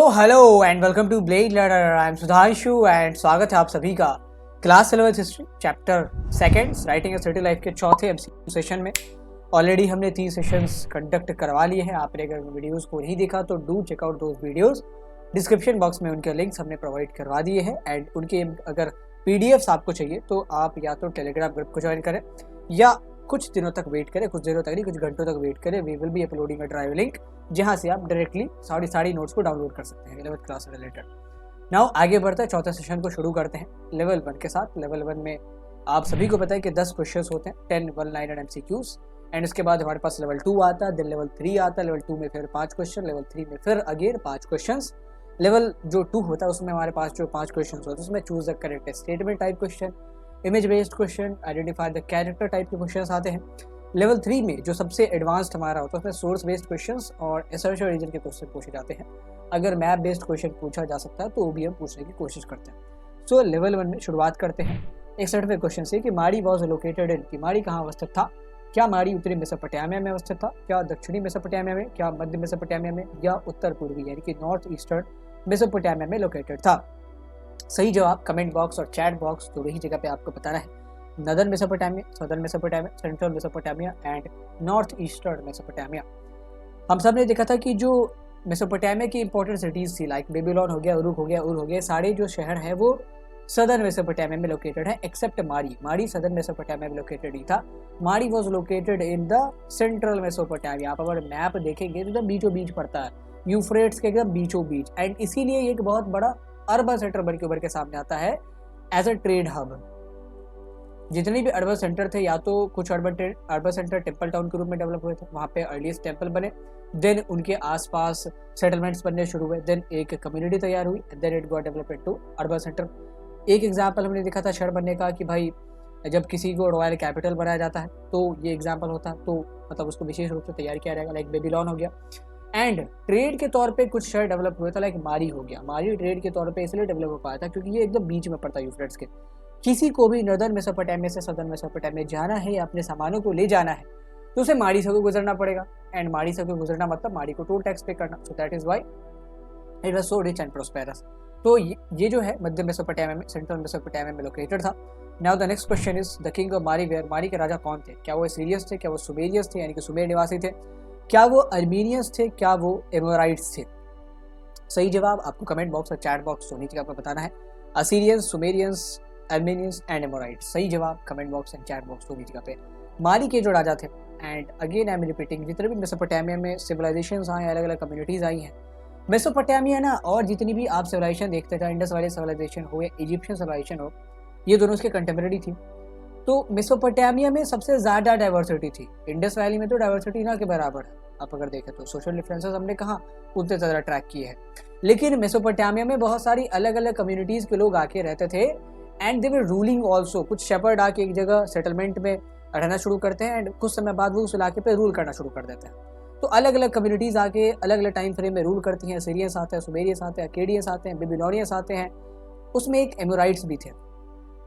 Hello and welcome to blade learner. I am Sudhanshu and स्वागत है आप सभी का class 11th history chapter seconds writing a city life के चौथे एमसीक्यू सेशन में। ऑलरेडी हमने 3 सेशंस कंडक्ट करवा लिए हैं। आपने अगर वीडियोस को नहीं देखा तो do check out those videos. Description box में उनके लिंक्स हमने प्रोवाइड करवा दिए हैं एंड उनके अगर पीडीएफ्स आपको चाहिए तो आप या तो टेलीग्राम ग्रुप को ज्वाइन करें या कुछ दिनों तक वेट करें, कुछ दिनों तक नहीं कुछ घंटों तक वेट करें। We will be uploading a drive link जहां से आप डायरेक्टली सारी नोट्स को डाउनलोड कर सकते हैं 11th क्लास से रिलेटेड। नाउ आगे बढ़ते हैं, चौथे सेशन को शुरू करते हैं लेवल 1 के साथ। लेवल 1 में आप सभी को पता है कि 10 क्वेश्चंस होते हैं, 10 1-लाइनर एमसीक्यूज एंड उसके बाद हमारे पास लेवल 2 आता है, देन लेवल 3 आता है। लेवल 2 में फिर 5 क्वेश्चन, लेवल 3 में फिर अगेन 5 क्वेश्चन। लेवल जो 2 होता है उसमें हमारे पास जो 5 क्वेश्चन होते हैं उसमें choose the correct statement type question, image based question, identify the character type के क्वेश्चन आते हैं। लेवल 3 में जो सबसे एडवांस्ड हमारा होता है उसमें सोर्स बेस्ड क्वेश्चंस और एसर्शन रीजन के क्वेश्चन पूछे जाते हैं। अगर मैप बेस्ड क्वेश्चन पूछा जा सकता है तो वो भी हम पूछने की कोशिश करते हैं। सो लेवल 1 में शुरुआत करते हैं 61वें क्वेश्चन से कि माड़ी वॉज लोकेटेड इन, कि माड़ी कहाँ अवस्थित था। क्या माड़ी उत्तरी मेसोपोटामिया में अवस्थित था, क्या दक्षिणी मेसोपोटामिया में, क्या मध्य मेसोपोटामिया में, या उत्तर पूर्वी यानी कि नॉर्थ ईस्टर्न मेसोपोटामिया में लोकेटेड था। सही जवाब कमेंट बॉक्स और चैट बॉक्स दोनों ही जगह पे आपको बताना है। Northern Mesopotamia, southern Mesopotamia, central Mesopotamia and north eastern Mesopotamia. हम सब ने देखा था कि जो मेसोपोटामिया की इंपॉर्टेंट सिटीज थी लाइक बेबीलोन हो गया, उरुक हो गया, उर हो गया, सारे जो शहर है वो सदर्न मेसोपोटामिया में लोकेटेड है एक्सेप्ट माड़ी। माड़ी सदर्न मेसोपोटामिया में लोकेटेड ही था। माड़ी was located in the central Mesopotamia. आप अगर मैप देखेंगे तो एकदम बीचों बीच पड़ता है, यूफ्रेट्स के एकदम बीचों बीच, एंड इसीलिए एक बहुत बड़ा अर्बन सेंटर बन के उभर के सामने आता है एज अ ट्रेड हब। जितने भी अर्बन सेंटर थे या तो कुछ अर्बन सेंटर टेम्पल टाउन के रूप में डेवलप हुए थे, वहाँ पे अर्लीस्ट टेम्पल बने, देन उनके आसपास सेटलमेंट्स बनने शुरू हुए, देन एक कम्युनिटी तैयार हुई, then it got develop into urban centre. एक एग्जाम्पल हमने देखा था शहर बनने का कि भाई जब किसी को रॉयल कैपिटल बनाया जाता है तो ये एग्जाम्पल होता है, तो मतलब उसको विशेष रूप से तैयार किया जाएगा, लाइक बेबीलोन हो गया। एंड ट्रेड के तौर पे कुछ शहर डेवलप हुए थे, लाइक मारी हो गया। मारी ट्रेड के तौर पे इसलिए डेवलप हो पाया था क्योंकि ये एकदम बीच में पड़ता है यूफ्रेट्स के। किसी को भी नॉर्दर्न मेसोपोटामिया से सदर्न मेसोपोटामिया जाना है या अपने सामानों को ले जाना है तो उसे माड़ी से गुजरना पड़ेगा, एंड माड़ी से गुजरना मतलब माड़ी को टोल टैक्स पे करना। So that is why it was so rich and prosperous. तो ये जो है मध्य मेसोपोटामिया में, सेंट्रल मेसोपोटामिया में लोकेटेड था। Now the next question is the king of मारी वेयर। मारी के राजा कौन थे? क्या वो सीरियस थे, क्या वो सुमेरियस थे यानी कि सुमेर निवासी थे, क्या वो अर्मीनियंस थे, क्या वो एमोराइट्स थे? सही जवाब आपको कमेंट बॉक्स और चैट बॉक्स दोनों जगह पर बताना है। Assyrians, Sumerians, Armenians and Amorites. सही जवाब comment box and chat box दोनों जगह पे। मारी के जो राजा थे, and again I am repeating, जितने भी मेसोपोटामिया में सिविलाइजेशंस आए, अलग अलग कम्युनिटीज आई हैं मेसोपोटामिया ना, और जितनी भी आप सिविलाइजेशन देखते थे, इंडस वैली सिविलाइजेशन हो या इजिप्शियन सिविलाइजेशन हो, ये दोनों उसके कंटेम्परेरी थी। तो मेसोपोटामिया में सबसे ज़्यादा डाइवर्सिटी थी। इंडस वैली में तो डाइवर्सिटी ना के बराबर है। आप अगर देखें तो सोशल डिफरेंसेस हमने कहाँ उतने ज़्यादा ट्रैक किए हैं, लेकिन मेसोपोटामिया में बहुत सारी अलग अलग कम्युनिटीज़ के लोग आके रहते थे and they were ruling also. कुछ शेपर्ड आके एक जगह सेटलमेंट में रहना शुरू करते हैं एंड कुछ समय बाद वो उस इलाके पे रूल करना शुरू कर देते हैं। तो अलग अलग कम्युनिटीज़ आके अलग अलग टाइम फ्रेम में रूल करती हैं। सीरियंस आते हैं, सुमेरियंस आते हैं, अकेडियंस आते हैं, बेबीलोनियंस आते हैं, उसमें एक एमोराइट्स भी थे,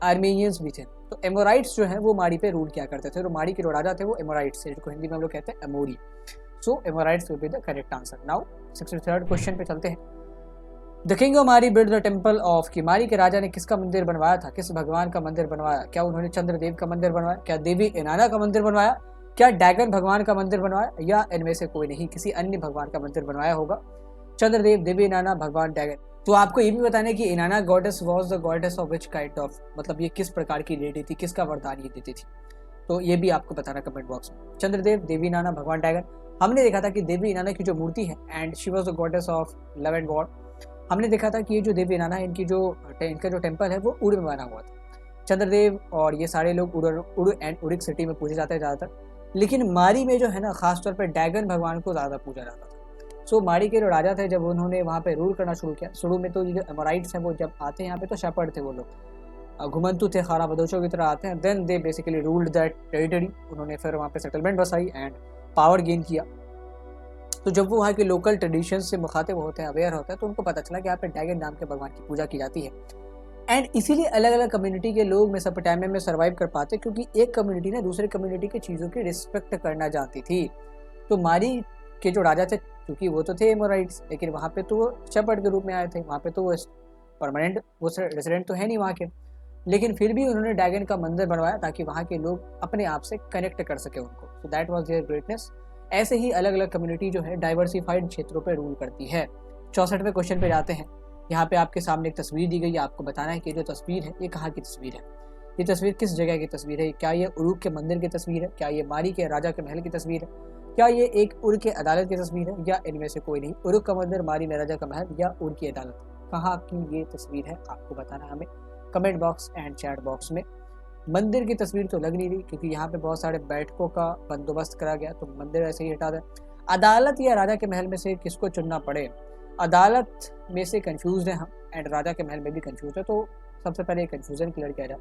आर्मेनियंस भी थे। तो एमोराइट्स जो है वो माड़ी पे रूल किया करते थे, तो माड़ी के जो राजा थे वो एमोराइट्स थे, जिनको हिंदी में हम लोग कहते हैं Amori. So Amorites will be the correct answer. Now 63rd question पे चलते हैं। The king of Mari build the temple of, कि मारी के राजा ने किसका मंदिर बनवाया था, किस भगवान का मंदिर बनवाया? क्या उन्होंने चंद्रदेव का मंदिर बनवाया, क्या देवी इनाना का मंदिर बनवाया, क्या डैगन भगवान का मंदिर बनवाया, या इनमें से कोई नहीं, किसी अन्य भगवान का मंदिर बनवाया होगा? चंद्रदेव, देवी इनाना, भगवान डैगन। तो आपको ये भी बताना है कि इनाना goddess was the goddess of which kind of, मतलब ये किस प्रकार की लेडी थी, किसका वरदान ये देती थी, तो ये भी आपको बताना कमेंट बॉक्स में। चंद्रदेव, देवी इनाना, भगवान डैगन। हमने देखा था कि देवी इनाना की जो मूर्ति है and she was the goddess of love and war. हमने देखा था कि ये जो देवी इनाना है इनका जो टेम्पल है वो उड़ में बना हुआ था। चंद्रदेव और ये सारे लोग उड़ एंड उड़िक सिटी में पूजे जाते हैं ज़्यादातर, लेकिन मारी में जो है ना खासतौर पर डैगन भगवान को ज़्यादा पूजा जाता था। सो मारी के जो राजा थे जब उन्होंने वहाँ पे रूल करना शुरू किया, शुरू में तो ये जो एमोराइट्स हैं वो जब आते हैं यहाँ पे तो शेपर्ड थे, वो लोग घुमंतु थे, खारा बदोचों की तरह आते हैं। Then they basically ruled that territory. उन्होंने फिर वहाँ पे सेटलमेंट बसाई एंड पावर गेन किया। तो जब वो वहाँ के लोकल ट्रेडिशन से मुखातिब होते हैं, अवेयर होते हैं, तो उनको पता चला कि यहाँ पे डैगन नाम के भगवान की पूजा की जाती है। एंड इसीलिए अलग अलग कम्युनिटी के लोग मेसोपोटामिया में सर्वाइव कर पाते, क्योंकि एक कम्युनिटी ना दूसरे कम्युनिटी की चीज़ों की रिस्पेक्ट करना जानती थी। तो मारी के जो राजा थे क्योंकि वो तो थे एमोराइट्स, लेकिन वहाँ पे तो वो शेपर्ड के रूप में आए थे, वहाँ पे तो वो परमानेंट वो रेजिडेंट तो है नहीं वहाँ के, लेकिन फिर भी उन्होंने ड्रैगन का मंदिर बनवाया ताकि वहाँ के लोग अपने आप से कनेक्ट कर सके उनको। So that was their greatness. ऐसे ही अलग अलग कम्युनिटी जो है डाइवर्सिफाइड क्षेत्रों पर रूल करती है। 64वें क्वेश्चन पे जाते हैं। यहाँ पे आपके सामने एक तस्वीर दी गई है, आपको बताना है कि जो तस्वीर है ये कहाँ की तस्वीर है, ये तस्वीर किस जगह की तस्वीर है। क्या ये उरुक के मंदिर की तस्वीर है, क्या ये मारी के राजा के महल की तस्वीर है, क्या ये एक उर के अदालत की तस्वीर है, या इनमें से कोई नहीं। उरुक का मंदिर, मारी में राजा का महल या उर की अदालत, कहाँ की ये तस्वीर है आपको बताना है हमें comment box and chat box में। मंदिर की तस्वीर तो लग नहीं रही क्योंकि यहाँ पे बहुत सारे बैठकों का बंदोबस्त करा गया, तो मंदिर ऐसे ही हटा दें। अदालत या राजा के महल में से किसको चुनना पड़े, अदालत में से कंफ्यूज है हम एंड राजा के महल में भी कंफ्यूज है, तो सबसे पहले कंफ्यूजन क्लियर किया जाए।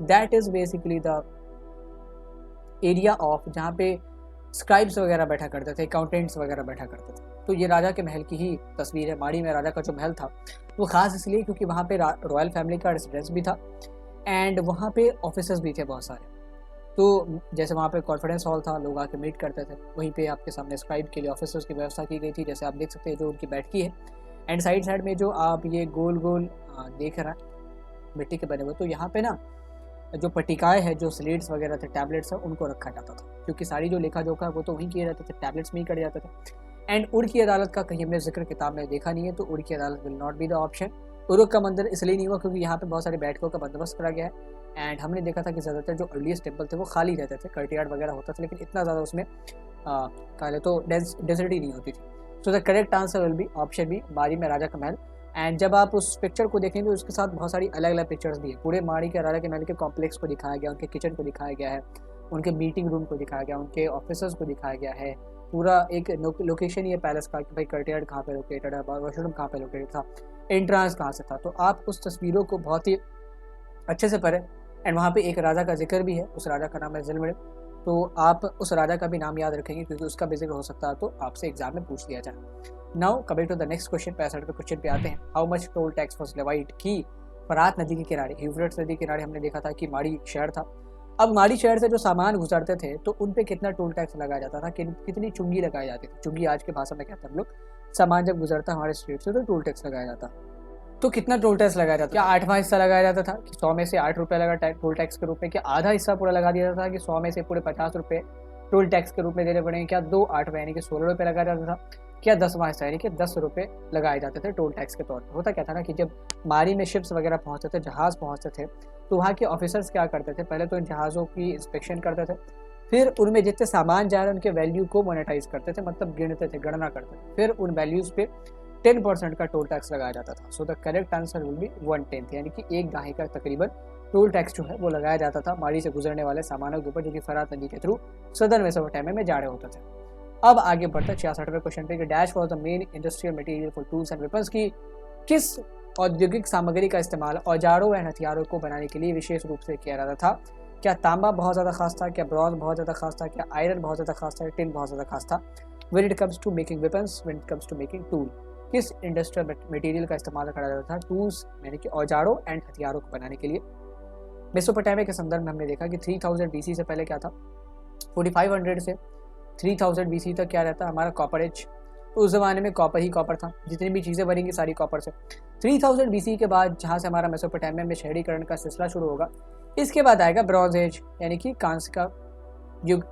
That is basically the area of जहाँ पे स्क्राइब्स वगैरह बैठा करते थे, अकाउंटेंट्स वगैरह बैठा करते थे। तो ये राजा के महल की ही तस्वीर है। माड़ी में राजा का जो महल था वो खास इसलिए क्योंकि वहाँ पे रॉयल फैमिली का रेसिडेंस भी था एंड वहाँ पे ऑफिसर्स भी थे बहुत सारे। तो जैसे वहाँ पे कॉन्फ्रेंस हॉल था, लोग आके मीट करते थे, वहीं पे आपके सामने स्क्राइब के लिए ऑफिसर्स की व्यवस्था की गई थी, जैसे आप देख सकते हैं जो उनकी बैठकी है। एंड साइड में जो आप ये गोल गोल देख रहे हैं मिट्टी के बने हुए, तो यहाँ पे ना जो पट्टिकाएँ हैं, जो स्लेट्स वगैरह थे, टैबलेट्स है, उनको रखा जाता था क्योंकि सारी जो लेखा जोखा है वो तो वहीं किए जाते थे, टैबलेट्स में ही करे जाते थे। एंड उर की अदालत का कहीं हमने जिक्र किताब में देखा नहीं है, तो उर की अदालत will not be the option. Uruk का मंदिर इसलिए नहीं हुआ क्योंकि यहाँ पे बहुत सारे बैठकों का बंदोबस्त करा गया है एंड हमने देखा था कि ज़्यादातर जो अर्लीस्ट टेम्पल थे वो खाली रहते थे, कर्टियार्ड वगैरह होता था, लेकिन इतना ज़्यादा उसमें कह तो डेंसिटी नहीं होती थी। So the correct answer will be option B, Mari में राजा का महल। एंड जब आप उस पिक्चर को देखेंगे तो उसके साथ बहुत सारी अलग अलग पिक्चर्स भी है। पूरे माड़ी के राजा के महल के कॉम्प्लेक्स को दिखाया गया, उनके किचन को दिखाया गया है, उनके मीटिंग रूम को दिखाया गया, उनके ऑफिसर्स को दिखाया गया है। पूरा एक लोकेशन ही है पैलेस का कि भाई कर्टियार्ड कहाँ पे लोकेटेड है, वॉशरूम कहाँ पे लोकेटेड था, एंट्रांस कहाँ से था। तो आप उस तस्वीरों को बहुत ही अच्छे से पढ़ें। एंड वहाँ पे एक राजा का जिक्र भी है, उस राजा का नाम है ज़िलमिल, तो आप उस राजा का भी नाम याद रखेंगे क्योंकि उसका भी जिक्र हो सकता है, तो आपसे एग्जाम में पूछ लिया जाए। Now coming to the next question, 65वें क्वेश्चन पे आते हैं। How much toll tax was levied की फरात नदी के किनारे, यूफ्रेट्स नदी के किनारे हमने देखा था कि माड़ी शहर था। अब माड़ी शहर से जो सामान गुजरते थे तो उन पे कितना टोल टैक्स लगाया जाता था, कितनी चुंगी लगाई जाती थी। चुंगी आज के भाषा में कहते हैं हम लोग, सामान जब गुजरता हमारे स्टेट से तो टोल टैक्स लगाया जाता। तो कितना टोल टैक्स लगाया जाता? क्या 8वां हिस्सा लगाया जाता था कि 100 में से 8 रुपये लगा टोल टैक्स के रूप में, क्या आधा हिस्सा पूरा लगा दिया जाता था कि 100 में से पूरे 50 रुपये टोल टैक्स के रूप में देने पड़ेंगे, क्या 2 8वां यानी कि 16 रुपये लगाया जाता था, क्या 10वां हिस्सा यानी कि 10 रुपये लगाए जाते थे टोल टैक्स के तौर पर। होता क्या था ना कि जब मारी में शिप्स वगैरह पहुँचते थे, जहाज़ पहुँचते थे, तो वहाँ के ऑफिसर्स क्या करते थे, पहले तो इन जहाज़ों की इंस्पेक्शन करते थे, फिर उनमें जितने सामान जा रहे हैं उनके वैल्यू को मोनेटाइज करते थे, मतलब गिनते थे, गणना करते थे, फिर उन वैल्यूज़ पे 10% का टोल टैक्स लगाया जाता था। सो the correct answer will B 1/10 यानी कि 1 दहाई का तकरीबन टोल टैक्स जो है वो लगाया जाता था माड़ी से गुजरने वाले सामानों के ऊपर जो कि फरात नदी के थ्रू सदर्न मेसोपोटामिया में जा रहे होते थे। अब आगे बढ़ते 66वें क्वेश्चन पे कि dash was the main industrial material for tools and weapons की किस औद्योगिक सामग्री का इस्तेमाल औजारों एंड हथियारों को बनाने के लिए विशेष रूप से किया जाता था। क्या तांबा बहुत ज़्यादा खास था, क्या ब्रॉन्ज बहुत ज़्यादा खास था, क्या आयरन बहुत ज़्यादा खास था, टिन बहुत ज़्यादा खास था। When it comes to making weapons, when it comes to making tool, किस इंडस्ट्रियल मटेरियल का इस्तेमाल करा जाता था टूल्स यानी कि औजारों एंड हथियारों को बनाने के लिए। मेसोपोटामिया के संदर्भ में हमने देखा कि 3000 BC से पहले क्या था, 4500 से 3000 BC तक क्या रहता है हमारा कॉपर एज। तो उस ज़माने में कॉपर ही कॉपर था, जितनी भी चीज़ें बनेंगी सारी कॉपर से। 3000 BC के बाद जहाँ से हमारा मेसोपोटामिया में शहरीकरण का सिलसिला शुरू होगा, इसके बाद आएगा ब्रॉन्ज एज यानी कि कांस्य का युग।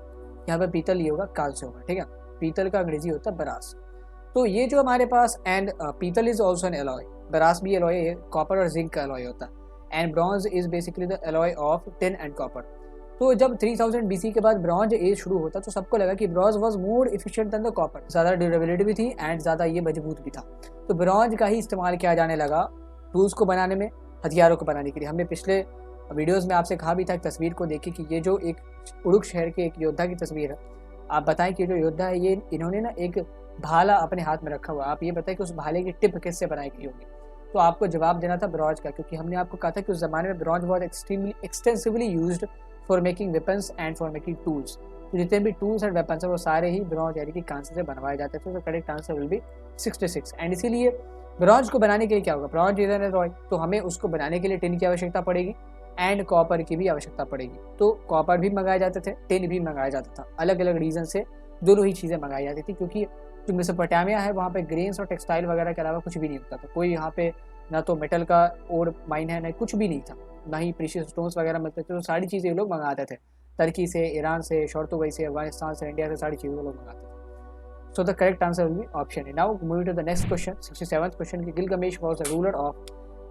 यहाँ पर पीतल ये होगा, कांस्य होगा, ठीक है। पीतल का अंग्रेजी होता है बरास। तो ये जो हमारे पास एंड पीतल इज ऑल्सो एन एलॉय, बरास भी एलॉय है, कॉपर और जिंक का एलॉय होता है। And bronze is basically the alloy of tin and copper. तो जब 3000 BC के बाद ब्रॉन्ज एज शुरू होता तो सबको लगा कि bronze was more efficient then the copper, ज़्यादा ड्यूरेबिलिटी भी थी एंड ज़्यादा ये मजबूत भी था। तो ब्रॉन्ज का ही इस्तेमाल किया जाने लगा टूल्स को बनाने में, हथियारों को बनाने के लिए। हमने पिछले वीडियोज़ में आपसे कहा भी था, एक तस्वीर को देखिए कि ये जो एक उरुक शहर के एक योद्धा की तस्वीर है, आप बताएं कि जो योद्धा है ये इन्होंने ना एक भाला अपने हाथ में रखा हुआ, आप ये बताएं कि उस भाले की टिप किससे बनाई गई होगी। तो आपको जवाब देना था ब्रॉन्ज का, क्योंकि हमने आपको कहा था कि उस ज़माने में ब्रॉन्ज बहुत extensively used for making weapons and for making tools. तो जितने भी टूल्स एंड वेपन्स हैं वो सारे ही ब्रॉन्ज यानी कि कांस्य से बनवाए जाते थे। तो correct answer will B 66। And इसीलिए ब्रॉन्ज को बनाने के लिए क्या होगा, ब्रॉन्ज इज एन एलॉय, तो हमें उसको बनाने के लिए टिन की आवश्यकता पड़ेगी एंड कॉपर की भी आवश्यकता पड़ेगी। तो कॉपर भी मंगाए जाते थे, टिन भी मंगाया जाता था। अलग अलग रीज़न से दोनों ही चीज़ें मंगाई जाती थी, क्योंकि जो मेसोपोटामिया है वहाँ पे ग्रेन्स और टेक्सटाइल वगैरह के अलावा कुछ भी नहीं होता था। कोई यहाँ पे ना तो मेटल का और माइन है, ना कुछ भी नहीं था, ना ही प्रीशियस स्टोन्स वगैरह मिलते थे। तो सारी चीज़ें लोग मंगाते थे, टर्की से, ईरान से, शॉर्तुगाई से, अफगानिस्तान से, इंडिया से, सारी चीज़ें लोग मंगाते थे। So the correct answer will be option A. Now moving to the next question, 67th question कि Gilgamesh was the ruler of,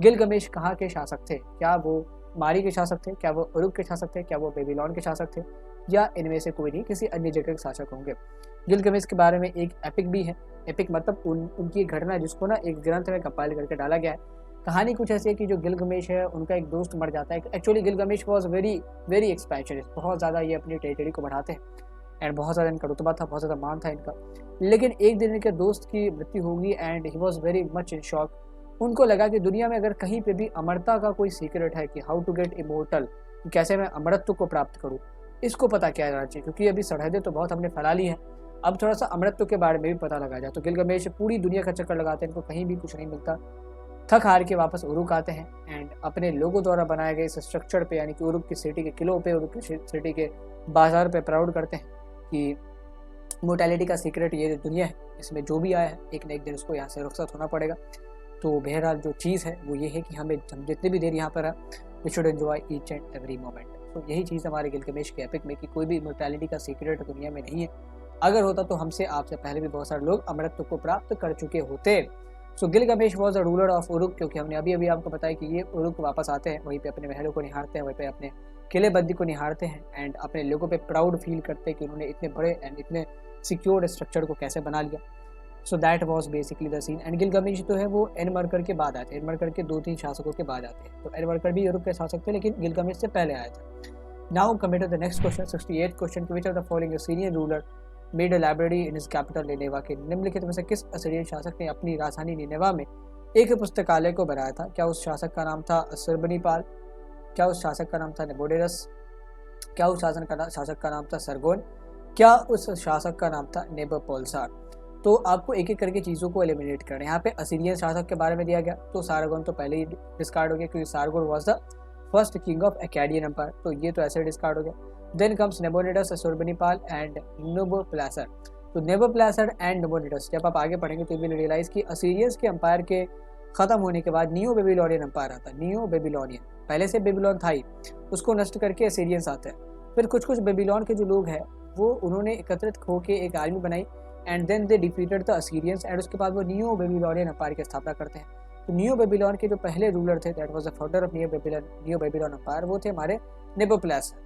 Gilgamesh कहाँ के शासक थे? क्या वो मारी के शासक थे, क्या वो उरुक के शासक थे, क्या वो बेबीलोन के शासक थे, या इनमें से कोई नहीं, किसी अन्य जगह के शासक होंगे? गिलगमेश के बारे में एक एपिक भी है। एपिक मतलब उनकी घटना जिसको ना एक ग्रंथ में कंपाइल करके डाला गया है। कहानी कुछ ऐसी है कि जो गिलगमेश है उनका एक दोस्त मर जाता है। Actually Gilgamesh was very very expansionist, बहुत ज़्यादा ये अपनी टेरिटरी को बढ़ाते हैं एंड बहुत ज़्यादा इनका रुतबा था, बहुत ज़्यादा मान था इनका। लेकिन एक दिन इनके दोस्त की मृत्यु होगी and he was very much in shock. उनको लगा कि दुनिया में अगर कहीं पे भी अमरता का कोई सीक्रेट है कि हाउ टू गेट इमोर्टल, कैसे मैं अमरत्व को प्राप्त करूँ, इसको पता क्या जाना चाहिए, क्योंकि अभी सरहदें तो बहुत हमने फैला ली है, अब थोड़ा सा अमरत्व के बारे में भी पता लगा जाए। तो गिलगमेश पूरी दुनिया का चक्कर लगाते हैं, इनको कहीं भी कुछ नहीं मिलता। थक हार के वापस उरुक आते हैं एंड अपने लोगों द्वारा बनाए गए इस स्ट्रक्चर पे, यानी कि उरुक की सिटी के किलों पे, उरुक की सिटी के बाजार पे प्राउड करते हैं कि मोर्टैलिटी का सीक्रेट ये दुनिया है, इसमें जो भी आया है एक न एक दिन उसको यहाँ से रुखसत होना पड़ेगा। तो बहरहाल जो चीज़ है वो ये है कि हम जितनी भी देर यहाँ पर है we should enjoy each and every moment. तो यही चीज़ हमारे गिलगमेश के एपिक में कि कोई भी मोर्टैलिटी का सीक्रेट दुनिया में नहीं है। अगर होता तो हमसे आपसे पहले भी बहुत सारे लोग अमरत्व को प्राप्त कर चुके होते। So Gilgamesh was a ruler of Uruk, क्योंकि हमने अभी अभी आपको बताया कि ये उरुक वापस आते हैं, वहीं पे अपने महलों को निहारते हैं, वहीं पे अपने किलेबंदी को निहारते हैं एंड अपने लोगों पे प्राउड फील करते हैं कि उन्होंने इतने बड़े एंड इतने सिक्योर स्ट्रक्चर को कैसे बना लिया। So that was basically the scene. And Gilgamesh तो है वो एनमरकर के बाद आए थे, एनमरकर के 2-3 शासकों के बाद आते हैं। तो एनमरकर भी यूरोप के शासक थे लेकिन गिलगमेश से पहले आए थे। Now coming to the next question, 68th question, which of the following Assyrian ruler made a library in his capital Nineveh? के निम्नलिखित में से किस असीरियन शासक ने अपनी राजधानी निनेवा में एक पुस्तकालय को बनाया था? क्या उस शासक का नाम था असुरबनीपाल? क्या उस शासक का नाम था नेबोडेरस? क्या उस शासक का नाम था सरगोन? क्या उस शासक का नाम था नेबुपोलसार? तो आपको एक एक करके चीज़ों को एलिमिनेट करना है। यहाँ पे असीरियन शासक के बारे में दिया गया, तो सारगोन तो पहले ही डिस्कार्ड हो गया क्योंकि Sargon was the first king of Akkadian empire, तो ये तो ऐसे डिस्कार्ड हो गया। Then comes Nabonidus, Ashurbanipal and Nabopolassar. तो नेबुपोलसार एंड नेबोनिडस जब आप आगे पढ़ेंगे तो यू विल रियलाइज कि असीरियंस के एम्पायर के खत्म होने के बाद नियो बेबीलोनियन एम्पायर आता है। नियो बेबीलोनियन, पहले से बेबीलोन था ही, उसको नष्ट करके असीरियंस आते हैं। फिर कुछ बेबीलोन के जो लोग हैं वो उन्होंने एकत्रित होकर एक आर्मी बनाई and then they defeated the Assyrians एंड उसके बाद वो नियो बेबीलोनियन एम्पायर की स्थापना करते हैं। तो नियो बेबीलोन के जो पहले रूलर थे, that was the founder of neo Babylon empire, वो थे हमारे नेबुपोलसार।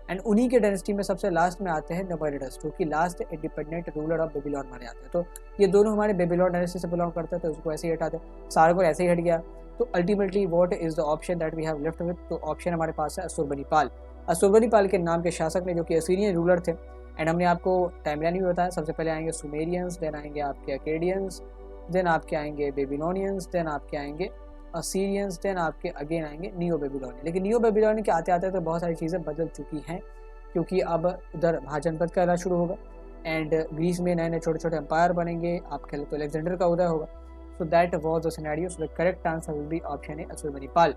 एंड उन्हीं के डायनेस्टी में सबसे लास्ट में आते हैं नेबोनिडस, जो कि last independent ruler of Babylon माने जाते हैं। तो ये दोनों हमारे बेबीलोन डायनेस्टी से बिलोंग करते थे, तो उसको ऐसे ही हटा दे, सारगोन ऐसे ही हट गया। तो ultimately what is the option that we have left with? तो ऑप्शन हमारे पास है असुरबनीपाल। असुरबनीपाल के नाम के शासक ने, जो कि असीरियन रूलर थे। एंड हमने आपको टाइमलाइन भी बताया, सबसे पहले आएंगे सुमेरियंस, देन आएंगे आपके अकेडियंस, देन आपके आएंगे बेबीलोनियंस, देन आपके आएंगे असीरियंस, देन आपके अगेन आएंगे नियो बेबीलोनियन। लेकिन नियो बेबीलोनियन के आते आते तो बहुत सारी चीज़ें बदल चुकी हैं, क्योंकि अब उधर महाजनपद का राज शुरू होगा एंड ग्रीस में नए नए छोटे छोटे एम्पायर बनेंगे, आप कह लो तो अलेक्जेंडर का उदय होगा। So that was the scenario. So the correct answer will be option A Ashurbanipal.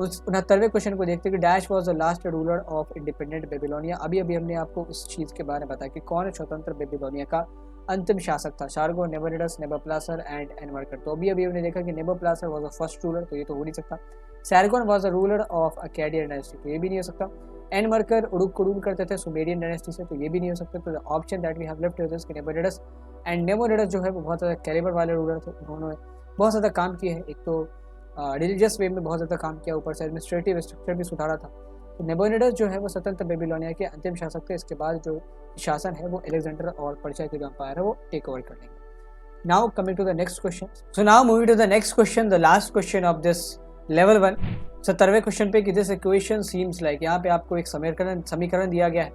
उस 69वें क्वेश्चन को देखते हैं कि dash was the last ruler of independent Babylonia. अभी अभी हमने आपको इस चीज़ के बारे में बताया कि कौन स्वतंत्र बेबीलोनिया का अंतिम शासक था। Sargon, Nabonidus, Nabopolassar and Enmerkar. तो अभी अभी हमने देखा कि Nabopolassar was the first ruler, तो ये तो हो नहीं सकता। Sargon was the ruler of Akkadian dynasty, तो ये भी नहीं हो सकता। एनमरकर उरुक को रूल करते थे सुमेरियन डायनेस्टी से, तो ये भी नहीं हो सकता। तो the option that we have left is Nabonidus. And Nabonidus जो है वो बहुत ज़्यादा कैलिबर वाले रूलर थे, उन्होंने बहुत ज़्यादा काम किया है। एक तो रिलीजियस वे में बहुत ज़्यादा काम किया, ऊपर से एडमिनिस्ट्रेटिव स्ट्रक्चर भी सुधारा था। तो नेबोनिडस जो है वो स्वतंत्र बेबीलोनिया के अंतिम शासक थे। इसके बाद जो शासन है वो अलेक्जेंडर और पर्शिया के जो एम्पायर है वो टेक ओवर कर लेंगे। Now coming to the next question, so now moving to the next question, the last question of this level 1। 70वें क्वेश्चन पे कि दिस इक्वेशन सीम्स लाइक, यहाँ पे आपको एक समीकरण दिया गया है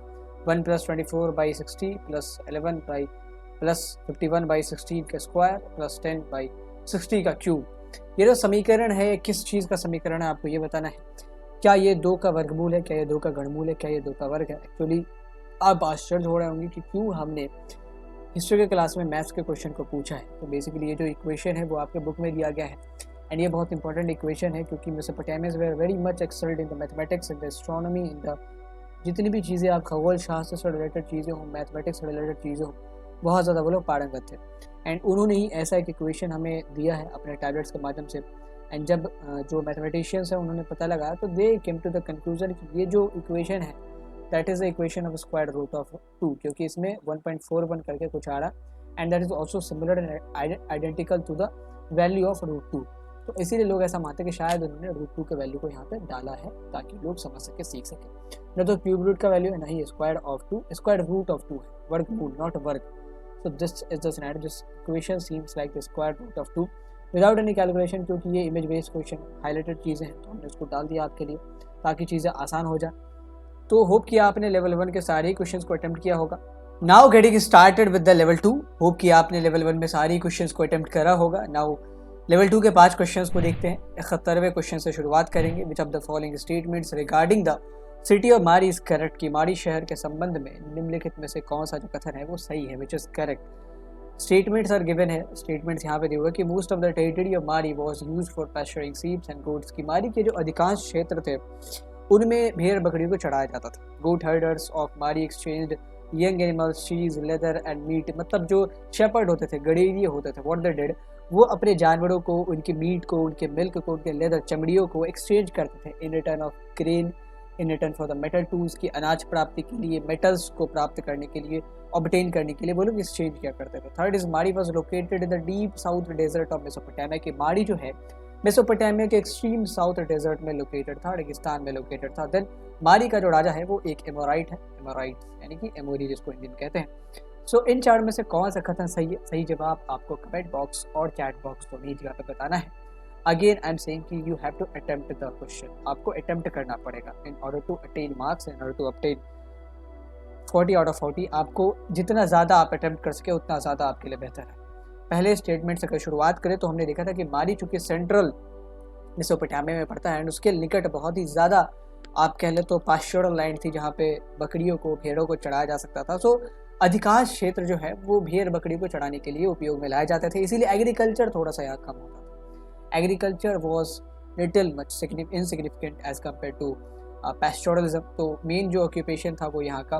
1 + 24/60 + 11 + 51/16 का स्क्वायर + 10/60 का क्यूब। ये जो समीकरण है किस चीज़ का समीकरण है आपको ये बताना है। क्या ये 2 का वर्गमूल है, क्या ये 2 का घनमूल है, क्या ये 2 का वर्ग है? एक्चुअली आप आश्चर्य हो रहे होंगे कि क्यों हमने हिस्ट्री के क्लास में मैथ्स के क्वेश्चन को पूछा है। तो बेसिकली ये जो इक्वेशन है वो आपके बुक में दिया गया है एंड ये बहुत इंपॉर्टेंट इक्वेशन है, क्योंकि मेसोपोटामियंस were very much excelled in the mathematics, in the astronomy, in the जितनी भी चीज़ें आप खगोल शास्त्र से रिलेटेड चीज़ें हों, मैथमेटिक्स से रिलेटेड चीज़ें हों, बहुत ज़्यादा वो लोग पारंगत थे। एंड उन्होंने ही ऐसा एक इक्वेशन हमें दिया है अपने टैबलेट्स के माध्यम से। एंड जब जो मैथमेटिशियंस हैं उन्होंने पता लगाया तो they came to the conclusion कि ये जो इक्वेशन है that is the equation of square root of 2, क्योंकि इसमें 1.41 करके कुछ आ रहा and that is also similar and identical to the value of root 2। तो इसीलिए लोग ऐसा मानते हैं कि शायद उन्होंने रूट 2 के वैल्यू को यहाँ पे डाला है ताकि लोग समझ सके, सीख सके। न तो क्यूब रूट का वैल्यू है, ना ही square of 2, square root of 2 है, वर्गमूल नॉट वर्ग। So this is the scenario, this equation seems like the square root of 2 without any calculation. क्योंकि ये इमेज बेस्ड क्वेश्चन हाईलाइटेड चीज़ें हैं तो हमने उसको डाल दिया आपके लिए ताकि चीज़ें आसान हो जाए। तो होप किया आपने लेवल 1 के सारे क्वेश्चंस को अटेम्प्ट किया होगा। Now getting started with the level 2, hope किया आपने लेवल 1 में सारी क्वेश्चंस को अटेम्प्ट करा होगा। नाउ लेवल 2 के 5 क्वेश्चंस को देखते हैं। 71वें क्वेश्चन से शुरुआत करेंगे। विच of the following statements regarding the city of मारी इज करेक्ट, कि मारी शहर के संबंध में निम्नलिखित में से कौन सा जो कथन है वो सही है, which is correct. Statements are given है, स्टेटमेंट्स यहाँ पे दिए हुए कि most of the territory of Mari was used for pasturing sheeps and goats, की मारी के जो अधिकांश क्षेत्र थे उनमें भेड़ बकरियों को चढ़ाया जाता था। गोट हर्डर्स ऑफ मारी एक्सचेंज्ड यंग एनिमल्स, चीज, लेदर एंड मीट, मतलब जो शेपर्ड होते थे, गडेरिए होते थे, व्हाट दे डिड, वो अपने जानवरों को, उनके मीट को, उनके मिल्क को, उनके लेदर चमड़ियों को एक्सचेंज करते थे in return of grain, in return for the metal tools, की अनाज प्राप्ति के लिए, मेटल्स को प्राप्त करने के लिए, ऑब्टेन करने के लिए वो लोग एक्सचेंज किया करते थे। Third is Mari was located in the deep south desert of Mesopotamia, की मारी जो है मेसोपोटामिया के एक्सट्रीम साउथ डेजर्ट में लोकेटेड था, रेगिस्तान में लोकेटेड था। देन मारी का जो राजा है वो एक एमोराइट है, एमोराइट यानी कि एमोरी जिसको इंडियन कहते हैं। सो इन चार में से कौन सा कथन सही है? सही जवाब आपको कमेंट बॉक्स और चैट बॉक्स दोनों ही जगह पे बताना है। अगेन आई एम सेइंग कि you have to attempt the question, आपको अटेम्प्ट करना पड़ेगा in order to attain marks, in order to attain 40 out of 40। आपको जितना ज़्यादा आप अटेम्प्ट कर सके उतना ज़्यादा आपके लिए बेहतर है। पहले स्टेटमेंट से अगर शुरुआत करें तो हमने देखा था कि मारी चूँकि सेंट्रल मेसोपोटामिया में पड़ता है एंड उसके निकट बहुत ही ज़्यादा आप कह ले तो पास्चुरल लैंड थी जहाँ पे बकरियों को, भेड़ों को चढ़ाया जा सकता था। सो अधिकांश क्षेत्र जो है वो भेड़ बकरी को चढ़ाने के लिए उपयोग में लाए जाते थे, इसीलिए एग्रीकल्चर थोड़ा सा यहाँ कम होता था। Agriculture was little much insignificant as compare to pastoralism. तो मेन जो ऑक्यूपेशन था वो यहाँ का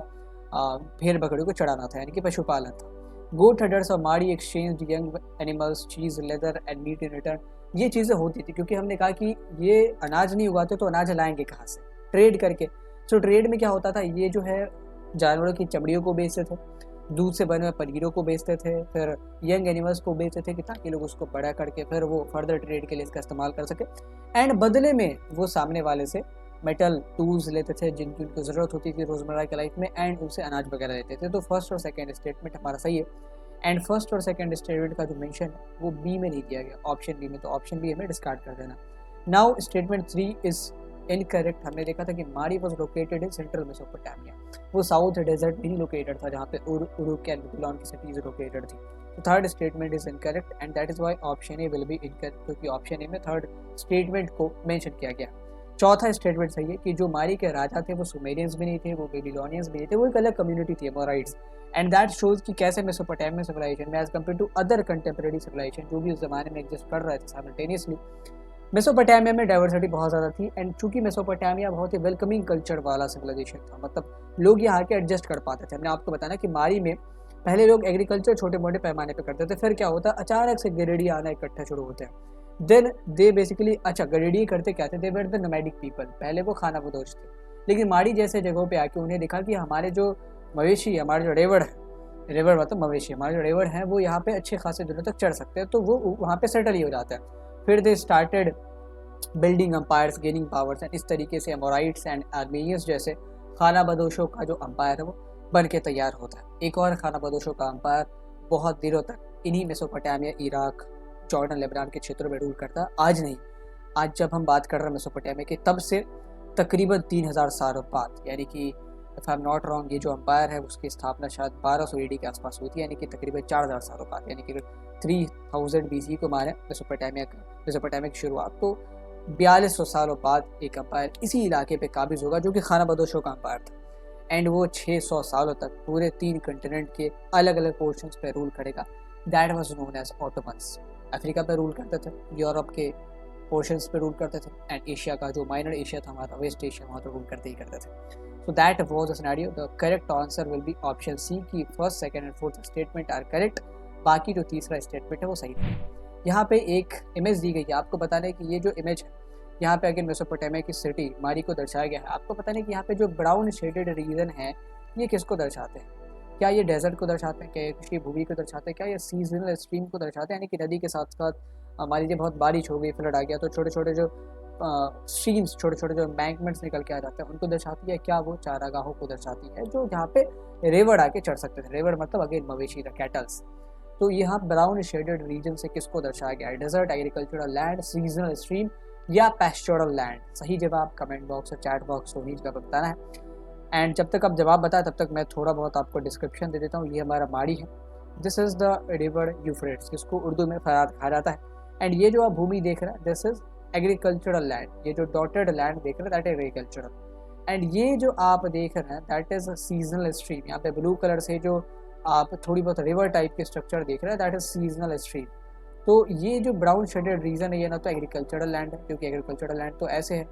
भेड़ बकरी को चढ़ाना था, यानी कि पशुपालन था। गोट हर्डर्स और Mari exchange young animals, cheese, leather and meat in return, ये चीज़ें होती थी क्योंकि हमने कहा कि ये अनाज नहीं उगाते तो अनाज लाएंगे कहाँ से? ट्रेड करके। सो ट्रेड में क्या होता था, ये जो है जानवरों की चमड़ियों को बेचते थे, दूध से बने हुए पनीरों को बेचते थे, फिर यंग एनिमल्स को बेचते थे कि ताकि लोग उसको बड़ा करके फिर वो फर्दर ट्रेड के लिए इसका इस्तेमाल कर सके। एंड बदले में वो सामने वाले से मेटल टूल्स लेते थे जिनकी उनको ज़रूरत होती थी रोज़मर्रा की लाइफ में, एंड उनसे अनाज वगैरह लेते थे। तो फर्स्ट और सेकेंड स्टेटमेंट हमारा सही है। एंड फर्स्ट और सेकेंड स्टेटमेंट का जो मेंशन है वो बी में नहीं दिया गया, ऑप्शन बी में, तो ऑप्शन बी हमें डिस्कार्ड कर देना। Now statement 3 is incorrect. हमने देखा था कि मारी was located in central Mesopotamia, वो साउथ डेजर्ट में ही लोकेटेड था जहाँ पे उरुक एंड बेबीलोन की सिटीज लोकेटेड थी। तो third statement is incorrect and that is why option A will be incorrect, क्योंकि ऑप्शन ए में थर्ड स्टेटमेंट को मेंशन किया गया। चौथा स्टेटमेंट सही है कि जो मारी के राजा थे वो सुमेरियंस भी नहीं थे, वो बेबीलोनियंस भी नहीं थे, वो एक अलग कम्युनिटी थी, एमोराइट्स। एंड दैट शोज कि कैसे मेसोपोटामिया सिविलाइजेशन में as compare to other contemporary civilization जो भी उस जमाने में एग्जिस्ट कर रहे थे साइमल्टेनियसली, मेसोपोटामिया में डाइवर्सिटी बहुत ज़्यादा थी। एंड चूंकि मेसोपोटामिया बहुत ही वेलकमिंग कल्चर वाला सिविलाइजेशन था, मतलब लोग यहाँ के एडजस्ट कर पाते थे। हमने आपको बताना कि मारी में पहले लोग एग्रीकल्चर छोटे मोटे पैमाने पर करते थे, फिर क्या होता है अचानक से गिरिडी आना इकट्ठा शुरू होते हैं। देन दे बेसिकली, अच्छा गिरिडी करते क्या थे, दे वर द नोमैडिक पीपल, पहले वो खाना बदोश थे, लेकिन मारी जैसे जगहों पे आके उन्हें देखा कि हमारे जो मवेशी, हमारे जो रेवड़ है, रेवड़ मतलब मवेशी, हमारे जो रेवड़ हैं वो यहाँ पे अच्छे खासे दिनों तक चढ़ सकते हैं, तो वो वहाँ पे सेटल ही हो जाता है। फिर they started building umpires, gaining powers, and इस तरीके से एमोराइट्स एंड आर्मेनियंस जैसे खाना बदोशों का जो अम्पायर है वो बन के तैयार होता है। एक और खाना बदोशों का अम्पायर बहुत दिनों तक इन्हीं मेसोपोटामिया, इराक, जॉर्डन, लेबनान के क्षेत्रों में रूल करता। आज नहीं, आज जब हम बात कर रहे हैं मेसोपोटामिया के, तब से तकरीबन 3000 सालों बाद, यानी कि if I am not wrong, ये जो अम्पायर है उसकी स्थापना शायद 1200 AD के आसपास हुई थी, यानी कि तकरीबन 4000 सालों बाद, यानी कि 3000 BC को माने मेसोपोटामिया की शुरुआत, तो 4200 सालों बाद एक अम्पायर इसी इलाके पे काबिज होगा जो कि खाना बदोशों का अम्पायर था। एंड वो 600 सालों तक पूरे 3 कंटिनेंट के अलग अलग पोर्शंस पे रूल करेगा। That was known as Ottomans. Africa पे रूल करते थे, यूरोप के पोर्शंस पे रूल करते थे, एंड एशिया का जो माइनर एशिया था हमारा, वेस्ट एशिया, वहाँ तो रूल करते ही करते थे। So that was the scenario. The correct answer will be option C की first, second and fourth statement are correct, बाकी जो तीसरा स्टेटमेंट है वो सही नहीं है। यहाँ पे एक इमेज दी गई है, आपको बताना है कि ये जो इमेज है यहाँ पे अगेन मेसोपोटामिया की सिटी मारी को दर्शाया गया है। आपको पता नहीं कि यहाँ पे जो ब्राउन शेडेड रीजन है ये किसको दर्शाते हैं। क्या ये डेजर्ट को दर्शाते हैं, क्या ये कृषि भूमि को दर्शाते हैं, क्या ये सीजनल स्ट्रीम को दर्शाते हैं, यानी कि नदी के साथ साथ मान लीजिए बहुत बारिश हो गई, फ्लड आ गया, तो छोटे छोटे जो स्ट्रीम्स, छोटे छोटे जो एम्बैंकमेंट्स निकल के आ जाते हैं उनको दर्शाती है। क्या वो चारागाहों को दर्शाती है, जो जहाँ पे रेवड़ आके चढ़ सकते थे। रेवड़ मतलब अगेन मवेशी, द कैटल्स। तो यहाँ ब्राउन शेडेड रीजन से किसको दर्शाया गया है, desert, agricultural land, seasonal stream या पैस्टोरल लैंड। सही जवाब कमेंट बॉक्स और चैट बॉक्स में का बताना है। एंड जब तक आप जवाब बताएं तब तक मैं थोड़ा बहुत आपको डिस्क्रिप्शन दे देता हूँ। ये हमारा माड़ी है, this is the river Euphrates, जिसको उर्दू में फरात कहा जाता है। एंड ये जो आप भूमि देख रहे हैं दिस इज एग्रीकल्चरल लैंड, ये जो डॉटेड लैंड देख रहे हैं दैट एग्रीकल्चरल। एंड ये जो आप देख रहे हैं दैट इज सीजनल स्ट्रीम, यहाँ पे ब्लू कलर से जो आप थोड़ी बहुत रिवर टाइप के स्ट्रक्चर देख रहे हैं दैट इज सीजनल स्ट्रीम। तो ये जो ब्राउन शेडेड रीजन है ये ना तो एग्रीकल्चरल लैंड है, क्योंकि एग्रीकल्चरल लैंड तो ऐसे है,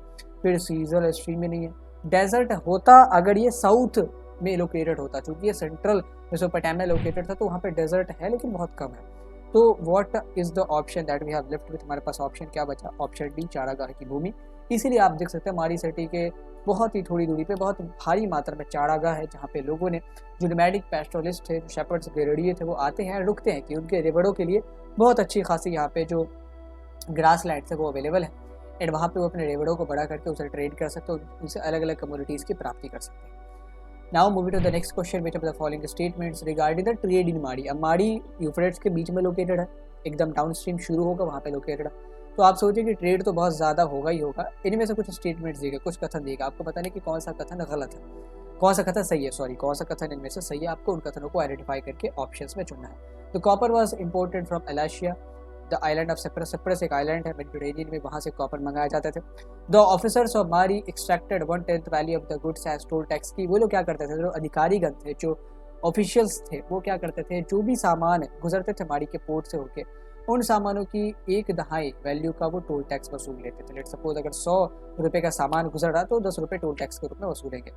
फिर सीजनल स्ट्रीम में नहीं है। डेजर्ट होता अगर ये साउथ में लोकेटेड होता, क्योंकि ये सेंट्रल मेसोपोटामिया लोकेटेड था तो वहाँ पे डेजर्ट है लेकिन बहुत कम है। तो what is the option that we have left with, हमारे पास ऑप्शन क्या बचा, ऑप्शन डी, चारागाह की भूमि। इसीलिए आप देख सकते हैं मारी सिटी के बहुत ही थोड़ी दूरी पे बहुत भारी मात्रा में चारागाह है, जहाँ पे लोगों ने जो नोमैडिक पैस्टोरलिस्ट थे, जो शेपर्ड्स भेड़िए थे, वो आते हैं रुकते हैं कि उनके रेवड़ों के लिए बहुत अच्छी खासी यहाँ पे जो ग्रास लैंड है वो अवेलेबल है। एंड वहाँ पे वो अपने रेवड़ों को बड़ा करके उसे ट्रेड कर सकते हो, उनसे अलग अलग कम्युनिटीज़ की प्राप्ति कर सकते हैं। Now move to the next question which of the following statements regarding the trade in Mari. अब माड़ी यूफ्रेट्स के बीच में लोकेटेड है, एकदम डाउन स्ट्रीम शुरू होगा वहाँ पे लोकेटेड है। तो आप सोचिए कि ट्रेड तो बहुत ज़्यादा होगा ही होगा। इनमें से कुछ स्टेटमेंट्स देगा, कुछ कथन देगा, आपको पता नहीं कि कौन सा कथन गलत है, कौन सा कथन सही है, सॉरी कौन सा कथन इनमें से सही है। आपको उन कथनों को आइडेंटिफाई करके ऑप्शंस में चुनना है। तो copper was imported from Alashiya, the island of Cyprus, Cyprus एक आइलैंड है मेडिटेरेनियन में, वहाँ से कॉपर मंगाए जाते थे। The officers of Mari extracted 1/10 value of the goods as toll tax की। वो लोग क्या करते थे, जो अधिकारीगण थे, जो ऑफिशियल्स थे, वो क्या करते थे, जो भी सामान गुजरते थे मारी के पोर्ट से होके, उन सामानों की 1/10 वैल्यू का वो टोल टैक्स वसूल लेते थे। लेट्स सपोज अगर 100 रुपये का सामान गुजर रहा तो 10 रुपये टोल टैक्स के रूप में वसूलेंगे।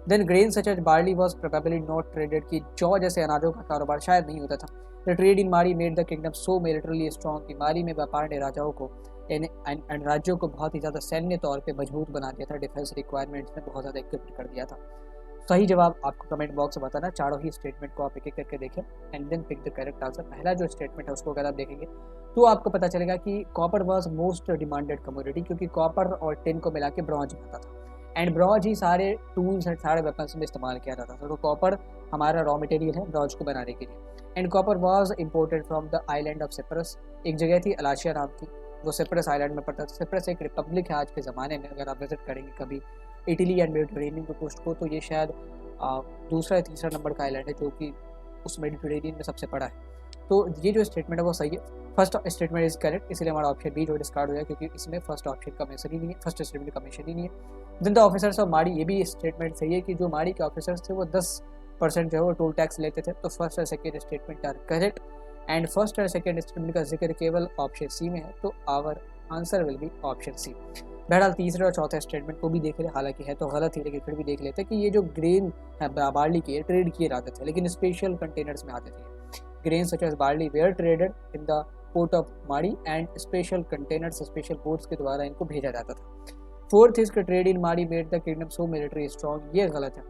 Then grain such as barley was probably not traded, की जौ जैसे अनाजों का कारोबार शायद नहीं होता था। द ट्रेड इन मारी made the kingdom so militarily strong, कि मारी में व्यापार ने राजाओं को एंड राज्यों को बहुत ही ज़्यादा सैन्य तौर पे मजबूत बना दिया था, डिफेंस रिक्वायरमेंट्स में बहुत ज़्यादा इक्विप्ड कर दिया था। सही जवाब आपको कमेंट बॉक्स में बताना, चारों ही स्टेटमेंट को आप एक एक करके देखें and then pick the correct answer. पहला जो स्टेटमेंट है उसको अगर आप देखेंगे तो आपको पता चलेगा कि copper was most demanded commodity, क्योंकि कॉपर और टिन को मिला के ब्रॉन्ज बनता था, एंड ब्रॉन्ज ही सारे टूल्स एंड सारे वेपन्स में इस्तेमाल किया जाता था। तो कॉपर हमारा रॉ मटेरियल है ब्रॉन्ज को बनाने के लिए। And copper was imported from the island of Cyprus, एक जगह थी अलाशिया नाम की, वो सिप्रस आइलैंड में पड़ता था। सिप्रस एक रिपब्लिक है आज के ज़माने में, अगर आप विजिट करेंगे कभी इटली एंड मेडिटेरेनियन के कोस्ट को तो ये शायद दूसरा या तीसरा नंबर का आइलैंड है जो कि उस मेडिटेरेनियन में सबसे बड़ा है। तो ये जो स्टेटमेंट है वो सही है, फर्स्ट स्टेटमेंट इज करेक्ट, इसलिए हमारा ऑप्शन बी जो डिस्कार्ड हो गया, क्योंकि इसमें फर्स्ट ऑप्शन का मेंशन ही नहीं है, फर्स्ट स्टेटमेंट का मेंशन ही नहीं है। देन द ऑफिसर्स ऑफ माड़ी, ये भी स्टेटमेंट सही है कि जो माड़ी के ऑफिसर्स थे वो 10% जो है वो टोल टैक्स लेते थे। तो फर्स्ट और second statement are correct, and first और सेकेंड स्टेटमेंट का जिक्र केवल ऑप्शन सी में है, तो our answer will be option C. बहरहाल तीसरे और चौथे स्टेटमेंट को भी देख ले, हालांकि है तो गलत ही लेकिन फिर भी देख लेते कि ये जो ग्रेन है बार्ली की ट्रेड किए जाते थे, लेकिन स्पेशल कंटेनर्स में आते थे। Grain such as barley were traded in the port of Mari and special containers, special boats के द्वारा इनको भेजा जाता था। फोर्थ इज ट्रेड इन माड़ी made the kingdom so military strong, ये गलत है।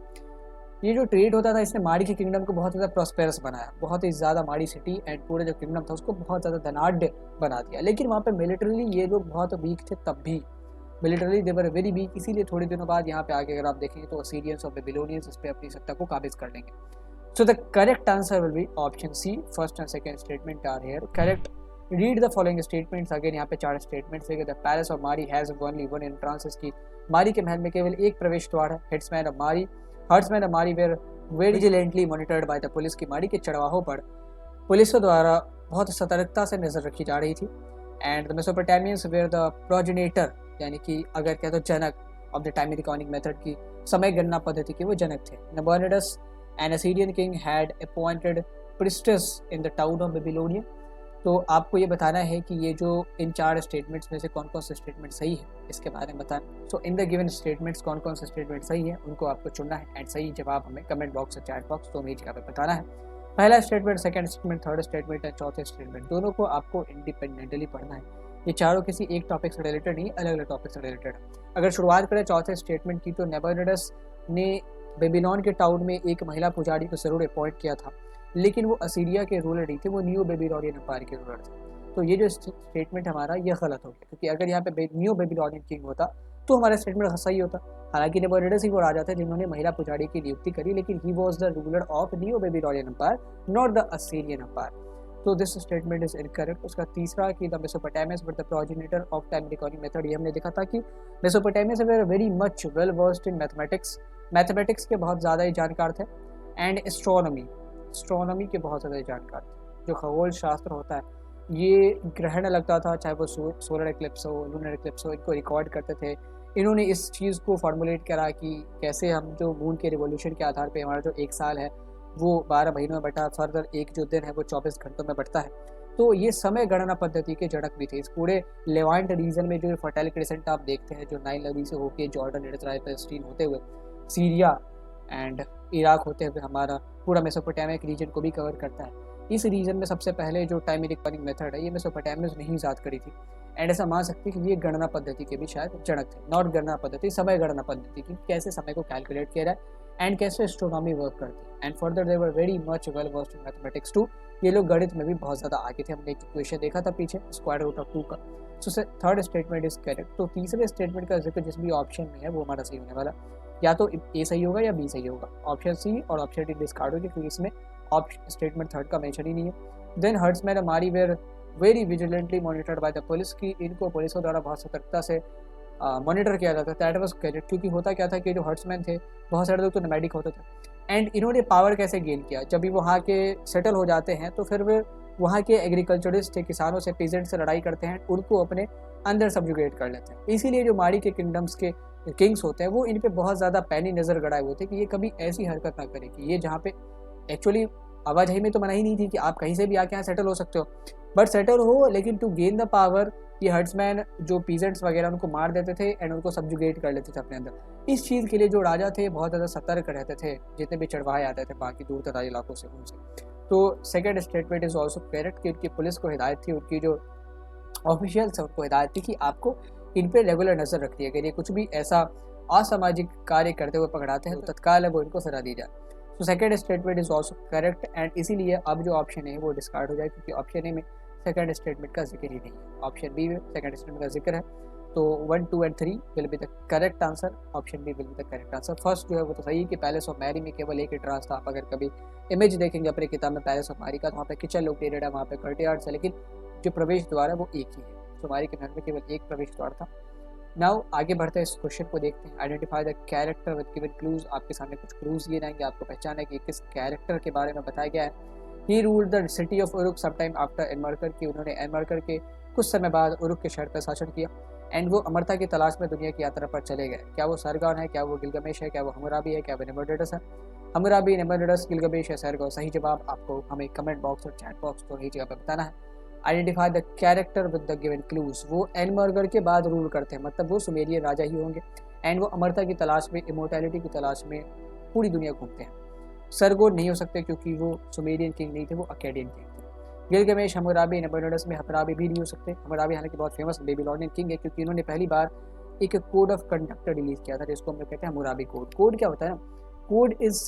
ये जो ट्रेड होता था इसने माड़ी के किंगडम को बहुत ज़्यादा प्रॉस्पेरस बनाया, बहुत ही ज़्यादा माड़ी सिटी एंड पूरे जो किंगडम था उसको बहुत ज़्यादा धनाढ़ बना दिया। लेकिन वहाँ पे मिलिटरीली ये लोग बहुत वीक थे, तब भी military they were very weak. इसीलिए थोड़े दिनों बाद यहाँ पे आगे अगर आप देखेंगे तो असीरियंस और बेबीलोनियंस इस पे अपनी सत्ता को काबिज कर लेंगे। So the correct answer will be option C, first and second statement are here correct. Read the following statements, again यहाँ पे 4 स्टेटमेंट्स है। The palace of Mari has only one entrance, की मारी के महल में केवल एक प्रवेश द्वार है। Headsman of Mari were vigilantly monitored by the police, की मारी के चढ़वाहों पर पुलिस द्वारा बहुत सतर्कता से नजर रखी जा रही थी। And the Mesopotamians were the progenitor, यानी कि अगर कह तो जनक of the time recording method की समय गणना पद्धति के वो जनक थे। Nabonidus an Assyrian king had appointed priestess in the town of Babylonia, तो आपको ये बताना है कि ये जो इन 4 स्टेटमेंट्स में से कौन कौन से स्टेटमेंट सही है इसके बारे में बताना। सो इन द गिवन स्टेटमेंट्स कौन कौन से स्टेटमेंट सही है उनको आपको चुनना है एंड सही जवाब हमें कमेंट बॉक्स और चैट बॉक्स दोनों ही जगह पे बताना है। पहला statement, second statement, third statement and चौथे स्टेटमेंट दोनों को आपको इंडिपेंडेंटली पढ़ना है। ये चारों किसी एक टॉपिक से रिलेटेड नहीं, अलग अलग टॉपिक से रिलेटेड है। अगर शुरुआत करें चौथे स्टेटमेंट की, तो नेबुकडनेस्सर ने बेबीलोन के टाउन में एक महिला पुजारी को जरूर अपॉइंट किया था, लेकिन वो असीरिया के रूलर नहीं थे, वो न्यू बेबीलोनियन एम्पायर के रूलर थे। तो ये जो स्टेटमेंट हमारा ये गलत हो गया, क्योंकि अगर यहाँ पे न्यू बेबीलोनियन किंग होता तो हमारा स्टेटमेंट सही होता। हालांकि नेबुकडनेस्सर ही वो राजा थे जिन्होंने महिला पुजारी की नियुक्ति करी, लेकिन he was the ruler of new Babylonian empire, not the Assyrian empire. तो दिस स्टेटमेंट इज इनकरेक्ट। उसका तीसरा कि the Mesopotamians were the progenitor of time recording method, ये हमने देखा था कि Mesopotamians were very much well versed in mathematics के बहुत ज़्यादा ही जानकार थे, एंड एस्ट्रोनॉमी के बहुत ज़्यादा जानकार थे। जो खगोल शास्त्र होता है, ये ग्रहण लगता था, चाहे वो सोलर एक्लिप्स हो, लूनर एक्लिप्स हो, इनको रिकॉर्ड करते थे। इन्होंने इस चीज़ को फॉर्मुलेट करा कि कैसे हम जो मून के रिवोल्यूशन के आधार पे हमारा जो एक साल है वो 12 महीनों में बटा, फर्दर एक जो दिन है वो 24 घंटों में बढ़ता है। तो ये समय गणना पद्धति के जनक भी थे। इस पूरे लेवांट रीजन में जो फर्टाइल क्रिसेंट आप देखते हैं, जो नाइल नदी से होके जॉर्डन, इजराइल, पैलेस्टीन होते हुए सीरिया एंड इराक होते हुए हमारा पूरा मेसोपोटामिक रीजन को भी कवर करता है। इस रीजन में सबसे पहले जो टाइम रिकॉर्डिंग मेथड है ये मेसोपोटामियंस ने ही ईजाद करी थी, एंड ऐसा मान सकते हैं कि ये गणना पद्धति के भी शायद जनक थे। नॉट गणना पद्धति, समय गणना पद्धति की, कैसे समय को कैलकुलेट किया जाए एंड कैसे एस्ट्रोनॉमी वर्क करती है। And further they were very much well versed in mathematics too, ये लोग गणित में भी बहुत ज़्यादा आगे थे। हमने एक इक्वेशन देखा था पीछे, स्क्वायर रूट ऑफ 2 का। So third statement is correct. तो तीसरे स्टेटमेंट का जिक्र जिस भी ऑप्शन में है वो हमारा सही होने वाला, या तो ए सही होगा या बी सही होगा। ऑप्शन सी और ऑप्शन डी डिस्कार्ड होगी, क्योंकि इसमें ऑप्शन स्टेटमेंट थर्ड का मेंशन ही नहीं है। देन हर्ट्समैन एंड मारी were very vigilantly monitored by the police, की इनको पुलिसों द्वारा बहुत सतर्कता से मॉनिटर किया जाता है। दैट वाज करेक्ट, क्योंकि होता क्या था कि जो हर्ट्समैन थे बहुत सारे लोग तो नोमैडिक होते थे, एंड इन्होंने पावर कैसे गेन किया, जब भी वहाँ के सेटल हो जाते हैं तो फिर वे वहाँ के एग्रीकल्चरिस्ट थे, किसानों से, पीजेंट से लड़ाई करते हैं, उनको अपने अंदर सब्जुगेट कर लेते हैं। इसीलिए जो मारी के किंगडम्स के किंग्स होते हैं वो इन पे बहुत ज़्यादा पैनी नज़र गड़ाए हुए थे कि ये कभी ऐसी हरकत ना करे कि ये जहाँ पे एक्चुअली आवाजाही में तो मना ही नहीं थी कि आप कहीं से भी आके यहाँ सेटल हो सकते हो, बट सेटल हो, लेकिन टू गेन द पावर ये हर्ट्समैन जो पीजेंट्स वगैरह उनको मार देते थे एंड उनको सब्जुगेट कर लेते थे अपने अंदर। इस चीज़ के लिए जो राजा थे बहुत ज़्यादा सतर्क रहते थे, जितने भी चढ़वाए आते थे बाकी दूर दराज इलाकों से उनसे। तो second statement is also correct कि उनकी पुलिस को हिदायत थी, उनकी जो ऑफिशियल्स है उनको हिदायत थी कि आपको इन पर रेगुलर नज़र रखनी है, अगर ये कुछ भी ऐसा असामाजिक कार्य करते हुए पकड़ाते हैं तो तत्काल वो इनको सजा दी जाए। तो second statement is also correct, and इसीलिए अब जो ऑप्शन है वो डिस्कार्ड हो जाए, क्योंकि ऑप्शन ए में सेकंड स्टेटमेंट का जिक्र ही नहीं है। ऑप्शन बी में सेकंड स्टेटमेंट का जिक्र है, तो 1, 2 and 3 will be the correct answer. Option B will be the correct answer. First जो है वो तो सही है कि पैलेस ऑफ मैरी में केवल एक एंट्रांस था। आप अगर कभी इमेज देखेंगे अपनी किताब में पैलेस ऑफ मैरी का, तो वहाँ पे किचन लोकेटेड है, वहाँ पे कर्टियार्ड्स है, लेकिन जो प्रवेश द्वार है वो एक ही है। तो मैरी के महल में केवल एक प्रवेश द्वार था। नाउ आगे बढ़ते हैं, इस क्वेश्चन को देखते हैं। Identify the character with given clues. आपके सामने कुछ क्लूज दिए जाएंगे, आपको पहचाना है कि किस कैरेक्टर के बारे में बताया गया है। He ruled the city of Uruk sometime after Enmerkar, की उन्होंने एनमर्कर के कुछ समय बाद उरुक के शहर पर शासन किया, एंड वो अमरता की तलाश में दुनिया की यात्रा पर चले गए। क्या वो सरगौन है, क्या वो गिलगमेश है, क्या वो हम्मुराबी है, क्या वो नेबुकडनेस्सर है? हम्मुराबी, नेबुकडनेस्सर, गिलगमेश या सरगौन? सही जवाब आपको हमें कमेंट बॉक्स और चैट बॉक्स दोनों ही जगह पर बताना है। Identify the character with the given clues. वो एनमर्गर के बाद रूल करते हैं, मतलब वो सुमेरियन राजा ही होंगे, एंड वो अमरता की तलाश में, इमोर्टैलिटी की तलाश में पूरी दुनिया घूमते हैं। सरगोन नहीं हो सकते क्योंकि वो सुमेरियन किंग नहीं थे, वो अकेडियन किंग थे। गिलगमेश, हम्मुराबी, नेबुकडनेस्सर में हम्मुराबी भी नहीं हो सकते। हम्मुराबी हालांकि बहुत फेमस बेबीलोनियन किंग है, क्योंकि इन्होंने पहली बार एक कोड ऑफ कंडक्ट रिलीज किया था, जिसको हम लोग कहते हैं हम्मुराबी कोड। कोड क्या होता है ना, code is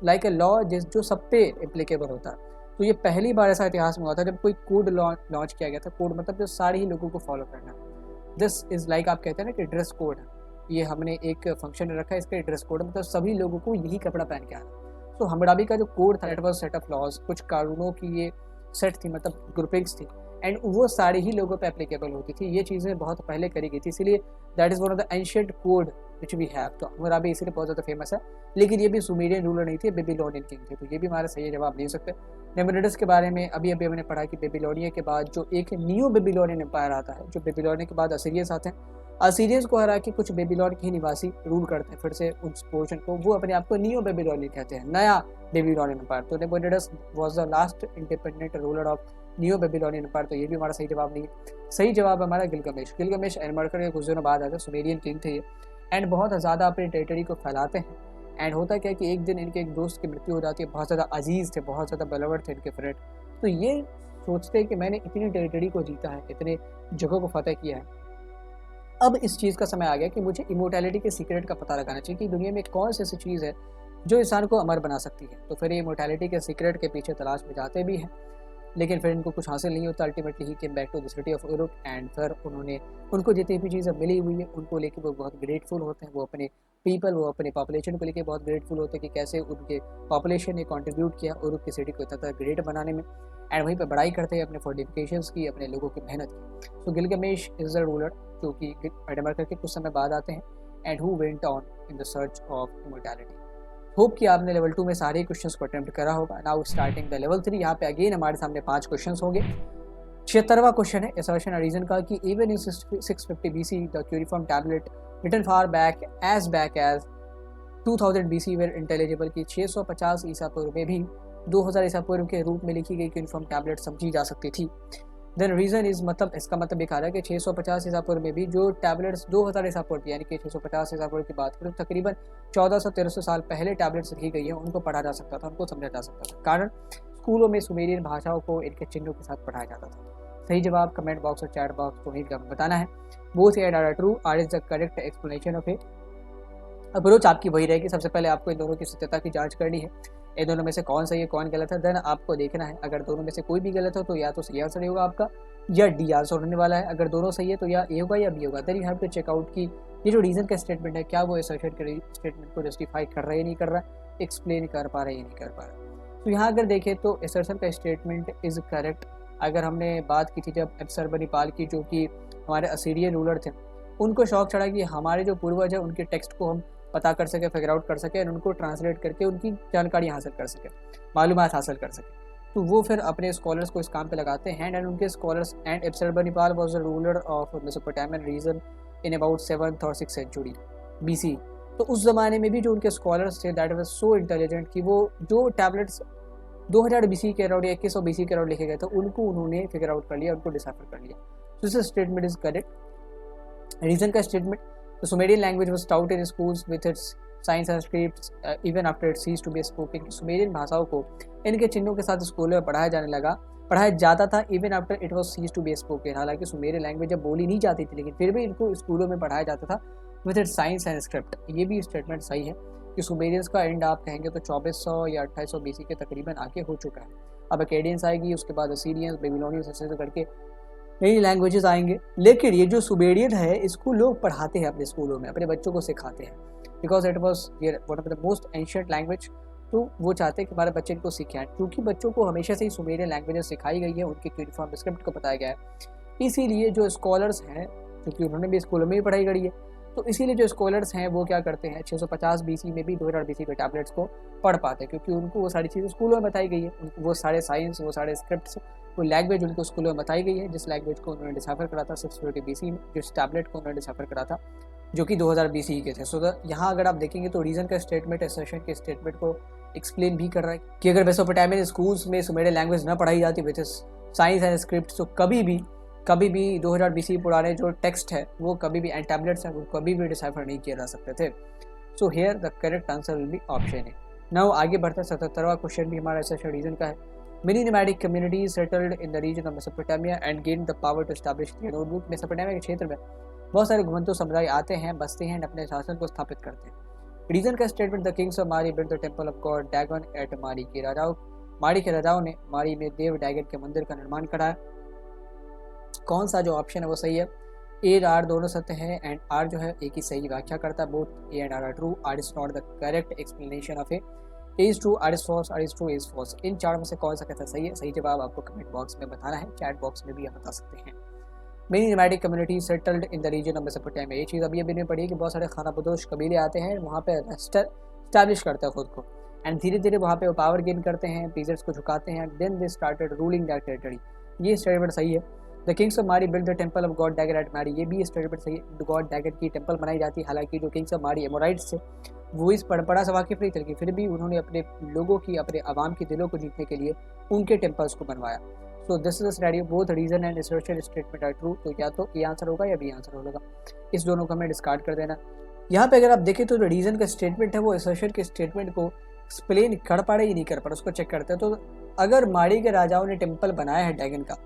like a law जो सब पे एप्लीकेबल होता है। तो ये पहली बार ऐसा इतिहास में हुआ था जब कोई कोड लॉन्च किया गया था। कोड मतलब जो सारे ही लोगों को फॉलो करना। दिस इज़ लाइक आप कहते हैं ना कि ड्रेस कोड है, ये हमने एक फंक्शन में रखा है, इसका ड्रेस कोड मतलब सभी लोगों को यही कपड़ा पहन के आना। तो हम्मुराबी का जो कोड था, it was set of laws, कुछ कानूनों की ये सेट थी, मतलब ग्रुपिंग्स थी, एंड वो सारे ही लोगों पे एप्लीकेबल होती थी। ये चीज़ें बहुत पहले करी गई थी, इसीलिए that is one of the ancient code which we have. तो हम्मुराबी इसीलिए बहुत ज़्यादा फेमस है, लेकिन ये भी सुमेरियन रूलर नहीं थे, बेबीलोनियन किंग थे। तो ये भी हमारा सही जवाब नहीं हो सकते। नेबुकडनेस्सर के बारे में अभी हमने पढ़ा कि बेबीलोनिया के बाद जो एक न्यू बेबीलोनियन एम्पायर आता है, जो बेबीलोनिया के बाद असीरियंस आते हैं, असीरियंस को हरा के कुछ बेबीलोन के निवासी रूल करते हैं फिर से उस पोर्शन को, वो अपने आप को नियो बेबीलोनियन कहते हैं, नया बेबीलोनियन एम्पायर। तो Nebuchadnezzar was the last independent ruler of Neo Babylonian empire, तो ये भी हमारा सही जवाब नहीं है। सही जवाब है हमारा गिलगमेश। गिलगमेश एनमरकर के कुछ दिनों बाद आते, सुमेरियन किंग थे ये, एंड बहुत ज़्यादा अपनी टेरिटरी को फैलाते हैं। एंड होता क्या है कि एक दिन इनके एक दोस्त की मृत्यु हो जाती है, बहुत ज़्यादा अजीज़ थे, बहुत ज़्यादा बेलवर थे इनके फ्रेंड। तो ये सोचते हैं कि मैंने इतनी टेरिटरी को जीता है, इतने जगहों को फतेह किया है, अब इस चीज़ का समय आ गया कि मुझे इमोर्टैलिटी के सीक्रेट का पता लगाना चाहिए कि दुनिया में कौन सी ऐसी चीज़ है जो इंसान को अमर बना सकती है। तो फिर ये इमोर्टैलिटी के सीक्रेट के पीछे तलाश में जाते भी हैं, लेकिन फिर इनको कुछ हासिल नहीं होता। Ultimately he came back to the city of Uruk, and फिर उनको जितनी भी चीज़ें मिली हुई है उनको लेके वो बहुत ग्रेटफुल होते हैं। वो अपने पीपल, वो अपने पॉपुलेशन को लेके बहुत ग्रेटफुल होते हैं कि कैसे उनके पॉपुलेशन ने कंट्रीब्यूट किया उरुक की सिटी को इतना ग्रेट बनाने में। एंड वहीं पर बड़ाई करते हैं अपने फोर्टिफिकेशंस की, अपने लोगों की मेहनत की। सो गिलगमेश इज द रूलर जो कि एडमरकर के कुछ समय बाद आते हैं, and who went on in the search of immortality. Hope कि आपने लेवल 2 में सारे क्वेश्चंस को अटेम्प्ट करा होगा। Now starting the level 3। यहाँ पे अगेन हमारे सामने 5 क्वेश्चंस होंगे। 76वां क्वेश्चन है असर्शन और रीजन का कि even in 650 BC the cuneiform tablet written far back as 2000 BC were intelligible की 650 ईसा पूर्व में भी 2000 ईसा पूर्व के रूप में लिखी गई क्यूनिफॉर्म टैबलेट समझी जा सकती थी। देन रीजन इज, मतलब इसका मतलब दिखा रहा है कि 650 ईसा पूर्व में भी जो टैबलेट्स 2000 ईसा पूर्व यानी कि 650 ईसा पूर्व की बात करें तो तकरीबन 1400-1300 साल पहले टैबलेट्स लिखी गई है, उनको पढ़ा जा सकता था, उनको समझा जा सकता था। कारण स्कूलों में सुमेरियन भाषाओं को इनके चिन्हों के साथ पढ़ाया जाता था। सही जवाब कमेंट बॉक्स और चैट बॉक्स को हीट करके बताना है। Both and are true, R is the correct explanation of it. Approach आपकी वही रहेगी, सबसे पहले आपको इन दोनों की सत्यता की जांच करनी है, इन दोनों में से कौन सही है कौन गलत है। देन आपको देखना है अगर दोनों में से कोई भी गलत हो तो या तो सही आंसर होगा आपका या डी आंसर होने वाला है। अगर दोनों सही है तो या ए होगा या बी होगा। Then you have to check out कि ये जो रीजन का स्टेटमेंट है क्या वो असर्शन के स्टेटमेंट को जस्टिफाई कर रहा है या नहीं कर रहा है, एक्सप्लेन कर पा रहा है या नहीं कर पा रहा है। तो यहाँ अगर देखें तो असर्शन का स्टेटमेंट इज करेक्ट। अगर हमने बात की थी जब एब्सर्बनिपाल की, जो कि हमारे असीरियन रूलर थे, उनको शौक चढ़ा कि हमारे जो पूर्वज है उनके टेक्स्ट को हम पता कर सके, फिगर आउट कर सके, और उनको ट्रांसलेट करके उनकी जानकारी हासिल कर सके, मालूमात हासिल कर सके। तो वो फिर अपने स्कॉलर्स को इस काम पे लगाते हैं। एंड उनके scholars and Ashurbanipal was the ruler of Mesopotamian region in about 7th और 6th सेंचुरी BC। तो उस ज़माने में भी जो उनके स्कॉलर्स थे दैट वाज सो इंटेलिजेंट कि वो जो टैबलेट्स 2000 BC के अराउंड या 2100 BC के अराउंड लिखे गए थे उनको उन्होंने फिगर आउट कर लिया, उनको डिसाइफर कर लिया। तो this statement is correct. Reason का statement, the Sumerian language was taught in schools with its signs and scripts even after it ceased to be spoken। Sumerian भाषाओं को इनके चिन्हों के साथ स्कूलों में पढ़ाया जाता था even after it was ceased to be spoken. हालांकि सुमेरियन लैंग्वेज जब बोली नहीं जाती थी लेकिन फिर भी इनको स्कूलों में पढ़ाया जाता था with its science and script. ये भी स्टेटमेंट सही है कि सुमेरियंस का एंड आप कहेंगे तो 2400 या 2800 BC के तकरीबन आगे हो चुका है। अब अकेडियंस आएगी, उसके बाद असीरियंस, बेबीलोनियंस ऐसे करके नई लैंग्वेजेस आएंगे। लेकिन ये जो सुमेरियन है इसको लोग पढ़ाते हैं अपने स्कूलों में, अपने बच्चों को सिखाते हैं, because it was one of the most ancient language. तो वो चाहते हैं कि हमारे बच्चे इनको सीखें, क्योंकि बच्चों को हमेशा से ही सुमेरियन लैंग्वेजेस सिखाई गई है, उनके यूनिफॉर्म स्क्रिप्ट को बताया गया है। इसीलिए जो स्कॉलर्स हैं, क्योंकि उन्होंने भी स्कूलों में ही पढ़ाई करी है, तो इसीलिए जो स्कॉलर्स हैं वो क्या करते हैं 650 BC में भी 2000 BC के टैबलेट्स को पढ़ पाते हैं, क्योंकि उनको वो सारी चीज़ें स्कूलों में बताई गई है। वो सारे साइंस, वो सारे स्क्रिप्ट्स, वो लैंग्वेज उनको स्कूलों में बताई गई है, जिस लैंग्वेज को उन्होंने डिसाइफर करा था 650 BC में, जिस टैबलेट को उन्होंने डिसाइफर करा था जो कि 2000 BC के थे। सो यहाँ अगर आप देखेंगे तो रीजन का स्टेटमेंट असर्शन के स्टेटमेंट को एक्सप्लेन भी कर रहा है कि अगर मेसोपोटामियन स्कूल्स में सुमेरियन लैंग्वेज न पढ़ाई जाती विद साइंस एंड स्क्रिप्ट, तो कभी भी 2000 BC पुराने जो टेक्स्ट है वो कभी भी एंड टैबलेट्स हैं वो कभी भी डिसाइफर नहीं किए जा सकते थे। So here the correct answer will be option A. Now आगे बढ़ते हैं 77वां क्वेश्चन भी हमारा असर्शन रीजन का है। Many nomadic communities settled in the region of Mesopotamia and gained the power to establish their own rule। Mesopotamia के क्षेत्र में बहुत सारे घुमंतु समुदाय आते हैं, बसते हैं, अपने शासन को स्थापित करते हैं। रीजन का statement, the kings of Mari built the temple of god Dagan at Mari के राजाओं ने मारी में देव डैगन के मंदिर का निर्माण कराया। कौन सा जो ऑप्शन है वो सही है? ए आर दोनों सत्य है एंड आर जो है एक ही सही व्याख्या करता है। Both A and are true, R is not the correct explanation of A is true, R is false, R is true, is false. इन चार में से कौन सा कहता सही है? सही जवाब आपको कमेंट बॉक्स में बताना है, चैट बॉक्स में भी आप बता सकते हैं। Many nomadic community settled in the region of Mesopotamia. ये चीज़ अभी नहीं पढ़ी है कि बहुत सारे खानाबदोश कबीले आते हैं, वहाँ पे स्टैब्लिश करते हैं खुद को, एंड धीरे धीरे वहाँ पे वो पावर गेन करते हैं, पीजर्स को झुकाते हैं, then they started ruling that territory. ये स्टेटमेंट सही है। The kings of Mari build the temple of god Dagan at Mari, ये भी स्टेटमेंट सही है, गॉड डैगर की टेम्पल बनाई जाती है। हालांकि जो किंग्स ऑफ मारी एमोराइट्स थे वो इस पड़ा से वाकिफ नहीं थे, लेकिन फिर भी उन्होंने अपने लोगों की, अपने आवाम के दिलों को जीतने के लिए उनके टेम्पल्स को बनवाया। So this is study both reason and assertion statement are true, तो या तो ए आंसर होगा या बी आंसर होगा, इस दोनों को हमें डिस्कार्ड कर देना। यहाँ पे अगर आप देखें तो जो रीजन का स्टेटमेंट है वो असर्शन के स्टेटमेंट को एक्सप्लेन कर पा रहे या नहीं कर पा रहे, उसको चेक करते हैं। तो अगर मारी के राजाओं ने टेम्पल बनाया है ड्रैगन का,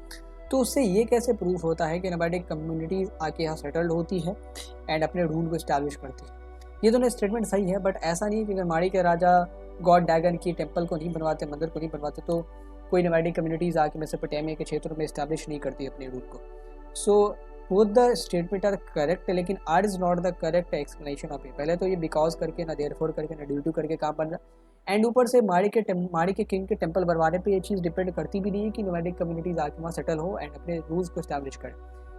तो उससे ये कैसे प्रूफ होता है कि नोमैडिक कम्युनिटीज आके यहाँ सेटल्ड होती है एंड अपने रूल को इस्टेब्लिश करती है। ये दोनों स्टेटमेंट सही है, बट ऐसा नहीं कि अगर मारी के राजा गॉड ड्रैगन की टेम्पल को नहीं बनवाते, मंदिर को नहीं बनवाते, तो कोई नोमैडिक कम्युनिटीज आके मेसोपोटामिया के क्षेत्रों में इस्टेब्लिश नहीं करती अपने रूल को। So both the statement are correct, लेकिन R is not the correct explanation of it. पहले तो ये बिकॉज करके, ना देयरफॉर करके, ना ड्यू टू करके काम बन रहा, एंड ऊपर से मारी के किंग के टेम्पल बनवाने पे ये चीज़ डिपेंड करती भी नहीं है कि नोमैडिक कम्युनिटीज आके वहाँ सेटल हो एंड अपने रूल्स को इस्टेब्लिश करें।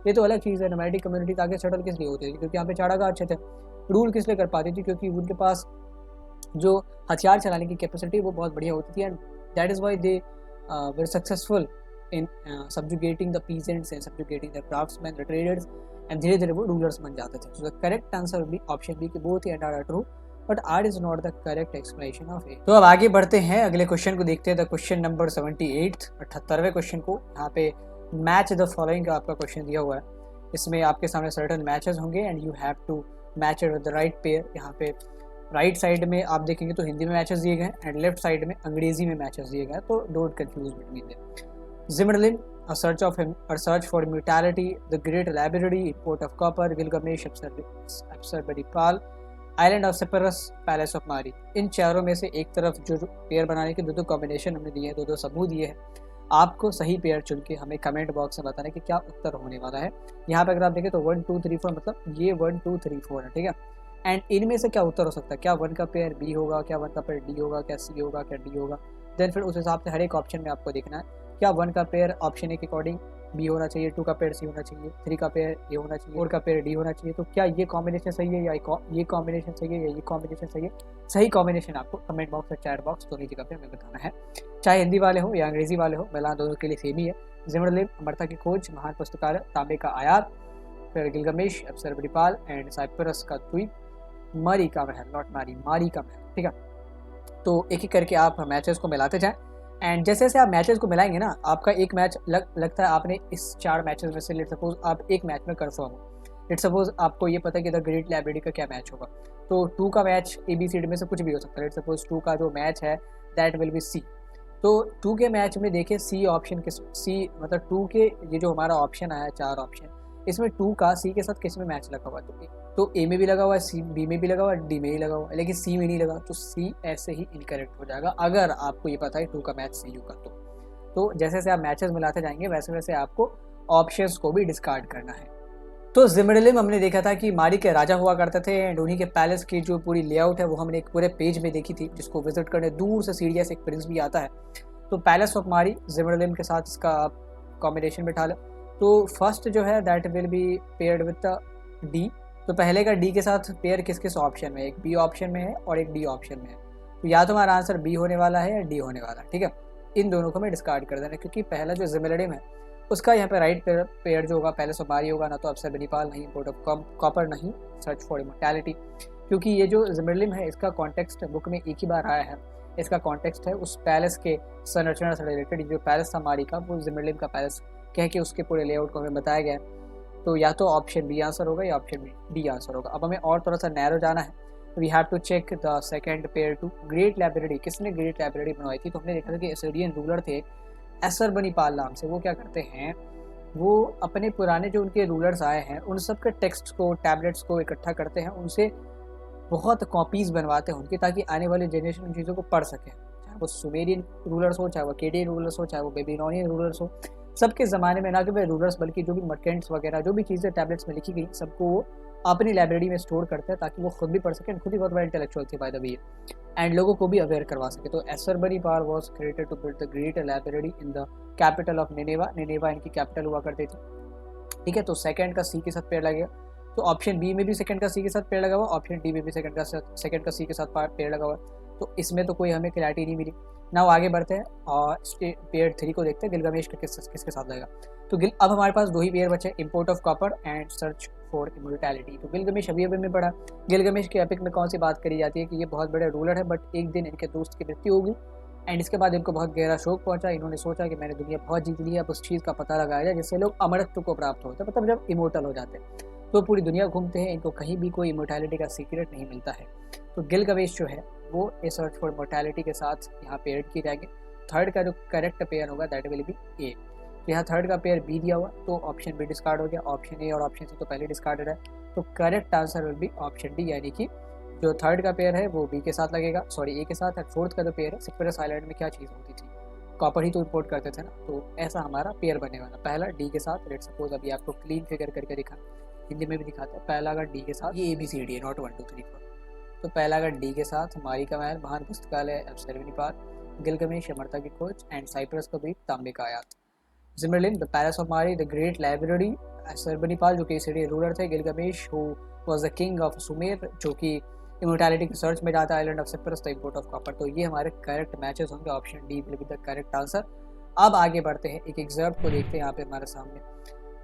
ये तो अलग चीज़ है। नोमैडिक कम्युनिटीज आगे सेटल किस लिए होती थी? क्योंकि यहाँ पे चाड़ागाह अच्छे थे। रूल किस लिए कर पाती थी? क्योंकि उनके पास जो हथियार चलाने की कैपेसिटी वो बहुत बढ़िया होती थी, and that is why they were successful in subjugating the peasants and subjugating the craftsman, the traders, and धीरे धीरे वो रूलर्स बन जाते थे। सो द करेक्ट आंसर भी ऑप्शन बी, कि both and are true, but R is not the correct explanation of it. तो अब आगे बढ़ते हैं, अगले क्वेश्चन को देखते हैं। द क्वेश्चन नंबर 78, 78वें क्वेश्चन को। यहाँ पे मैच द फॉलोइंग का आपका क्वेश्चन दिया हुआ है। इसमें आपके सामने सर्टन मैचेस होंगे and you have to match it with the right pair. यहाँ पे राइट साइड में आप देखेंगे तो हिंदी में मैचेस दिए गए हैं एंड लेफ्ट साइड में अंग्रेजी में मैचेस दिए गए हैं, तो don't confuse between them. Zimrilim, A search for immortality, The Great Library, Import of Copper, Gilgamesh, Absarbadipal, Island of Cyprus, Palace of Mari। इन चारों में से एक तरफ जो पेयर बनाने के दो कॉम्बिनेशन हमने दिए हैं, दो समूह दिए हैं, आपको सही पेयर चुन के हमें कमेंट बॉक्स में बताना है कि क्या उत्तर होने वाला है। यहाँ पे अगर आप देखें तो 1 2 3 4, मतलब ये 1 2 3 4 है, ठीक है। एंड इनमें से क्या उत्तर हो सकता है? क्या 1 का पेयर बी होगा, क्या 1 का पेयर डी होगा, क्या सी होगा, क्या डी होगा? देन फिर उस हिसाब से हर एक ऑप्शन में आपको देखना है, क्या 1 का पेयर ऑप्शन ए के अकॉर्डिंग बी होना चाहिए, 2 का पेयर सी होना चाहिए, 3 का पेयर ए होना चाहिए, 4 का पेयर डी होना चाहिए। तो क्या ये कॉम्बिनेशन सही है, या ये कॉम्बिनेशन सही है, या ये कॉम्बिनेशन सही है? सही कॉम्बिनेशन आपको कमेंट बॉक्स और चैट बॉक्स दोनों जगह पे हमें बताना है, चाहे हिंदी वाले हो या अंग्रेजी वाले हो, मिलान दोनों के लिए सेम ही है। जिमरलिन, अमरता की खोज, महान पुस्तकालय, तांबे का आयात, फिर गिलगमेश, अब्सर्बडिपाल एंड साइप्रस का द्वीप, मरी का महल, नॉट मारी, मारी का महल, ठीक है। तो एक एक करके आप मैचेस को मिलाते जाएं, एंड जैसे जैसे आप मैचेस को मिलाएंगे ना, आपका एक मैच लगता है आपने इस 4 मैचेस में से, लेट सपोज आप एक मैच में कंफर्म हो, लेट सपोज आपको ये पता है कि द ग्रेट लाइब्रेरी का क्या मैच होगा, तो 2 का मैच ABCD में से कुछ भी हो सकता है। लेट सपोज 2 का जो मैच है दैट विल बी सी, तो 2 के मैच में देखिए सी ऑप्शन किस, सी मतलब 2 के ये जो हमारा ऑप्शन आया है 4 ऑप्शन, इसमें 2 का सी के साथ किस में मैच लगा हुआ है? तो ए में भी लगा हुआ है, सी बी में भी लगा हुआ है, डी में ही लगा हुआ है, लेकिन सी में नहीं लगा, तो सी ऐसे ही इनकरेक्ट हो जाएगा अगर आपको ये पता है 2 का मैच सी होगा। तो जैसे जैसे आप मैचेस मिलाते जाएंगे वैसे वैसे आपको ऑप्शंस को भी डिस्कार्ड करना है। तो जिमरलिन हमने देखा था कि मारी के राजा हुआ करते थे एंड उन्हीं के पैलेस की जो पूरी लेआउट है वो हमने एक पूरे पेज में देखी थी, जिसको विजिट करने दूर से सीढ़ियाँ से एक प्रिंस भी आता है। तो पैलेस ऑफ मारी जिमरलिन के साथ इसका आप कॉम्बिनेशन बिठा लो। तो फर्स्ट जो है that will be paired with the D, तो पहले का डी के साथ पेयर किस किस ऑप्शन में, एक बी ऑप्शन में है और एक डी ऑप्शन में है, तो या तो हमारा आंसर बी होने वाला है या डी होने वाला है, ठीक है। इन दोनों को हमें डिस्कार्ड कर देना, क्योंकि पहला जो जिमरलिन है उसका यहाँ पे राइट पेयर जो होगा पैलेस ऑफ मारी होगा, ना तो अब्सर्बडिपाल नहीं, इम्पोर्ट ऑफ कॉपर नहीं, सर्च फॉर इमॉर्टैलिटी, क्योंकि ये जो जिमरलिन है इसका कॉन्टेक्स्ट बुक में एक ही बार आया है। इसका कॉन्टेक्स्ट है उस पैलेस के संरचना से रिलेटेड, जो पैलेस था मारी का वो जिमरलिन का पैलेस कह के उसके पूरे लेआउट को हमें बताया गया है। तो या तो ऑप्शन बी आंसर होगा या ऑप्शन डी आंसर होगा। अब हमें और थोड़ा सा नैरो जाना है, we have to check the second pair to great library. किसने ग्रेट लाइब्रेरी बनवाई थी? तो हमने देखा था कि एसोडियन रूलर थे एसरबनीपाल नाम से। वो क्या करते हैं, वो अपने पुराने जो उनके रूलर्स आए हैं उन सब के टेक्स्ट को, टैबलेट्स को इकट्ठा करते हैं, उनसे बहुत कॉपीज़ बनवाते हैं उनकी, ताकि आने वाली जनरेशन उन चीज़ों को पढ़ सके, चाहे वो सुमेरियन रूलर्स हो, चाहे वो केडियन रूलर्स हो, चाहे वो बेबीलोनियन रूलर्स हो। सबके ज़माने में ना कि वे रूलर्स बल्कि जो भी मर्केंट्स वगैरह जो भी चीज़ें टैबलेट्स में लिखी गई सबको वो अपनी लाइब्रेरी में स्टोर करते हैं, ताकि वो खुद भी पढ़ सकें, खुद ही बहुत बड़ा इंटेलेक्चुअल थे बाय द वे, एंड लोगों को भी अवेयर करवा सके। तो Ashurbanipal was created to build the great library in the capital of Nineveh. Nineveh इनकी कैपिटल हुआ करती थी, ठीक है। तो सेकंड का सी के साथ पेयर लगेगा, तो ऑप्शन बी में भी सेकंड का सी के साथ पेयर लगा हुआ, ऑप्शन डी में भी सेकंड का सी के साथ पेयर लगा हुआ। तो इसमें तो कोई हमें क्लैरिटी नहीं मिली। नाउ आगे बढ़ते हैं और पेयर 3 को देखते हैं, गिलगामेश का किसके साथ लगेगा। तो अब हमारे पास 2 ही पेयर बचे, import of copper and search for immortality. तो गिलगामेश अभी में पढ़ा। गिलगामेश के एपिक में कौन सी बात करी जाती है कि ये बहुत बड़े रूलर है, बट एक दिन इनके दोस्त की मृत्यु होगी एंड इसके बाद इनको बहुत गहरा शोक पहुंचा। इन्होंने सोचा कि मैंने दुनिया बहुत जीत ली है, अब उस चीज़ का पता लगाया जाए जिससे लोग अमरत्व को प्राप्त होते हैं, मतलब जब इमोर्टल हो जाते हैं तो पूरी दुनिया घूमते हैं, इनको कहीं भी कोई इमोर्टैलिटी का सीक्रेट नहीं मिलता है। तो गिलगामेश जो है वो ए सर्च फॉर इमोर्टैलिटी के साथ यहाँ पेयर किए जाएंगे। थर्ड का जो करेक्ट पेयर होगा दैट विल बी ए। तो यहाँ थर्ड का पेयर बी दिया हुआ, तो ऑप्शन बी डिस्कार्ड हो गया। ऑप्शन ए और ऑप्शन सी तो पहले डिस्कार्डेड है, तो correct answer will be option D, यानी कि जो थर्ड का पेयर है वो बी के साथ लगेगा, सॉरी ए के साथ। और फोर्थ का जो पेयर है, सिक्वेरस आइलैंड में क्या चीज़ होती थी, कॉपर ही तो इम्पोर्ट करते थे ना, तो ऐसा हमारा पेयर बनने वाला। पहला डी के साथ, लेट सपोज अभी आपको क्लीन फिगर करके दिखा, हिंदी में भी दिखाते हैं। पहला अगर डी के साथ, ये ABCD है, नॉट 1 2 3 4। तो पहला अगर डी के साथ, मारी का महल, महान पुस्तकालय, अवसर्वनिपाल, गिलगामेश, अमरता की खोज एंड साइप्रस का द्वीप, तांबे का आयात। Zimrilim, the palace of Mari, the great library, Ashurbanipal जो कि सिटी रूलर थे, Gilgamesh who was the king of Sumer जो कि इमोर्टैलिटी की सर्च में जाता है, island of Cyprus, the import of copper. तो ये हमारे करेक्ट मैचेस होंगे, option D will be the correct answer. अब आगे बढ़ते हैं, एक एग्जर्प्ट को देखते हैं यहाँ पे हमारे सामने।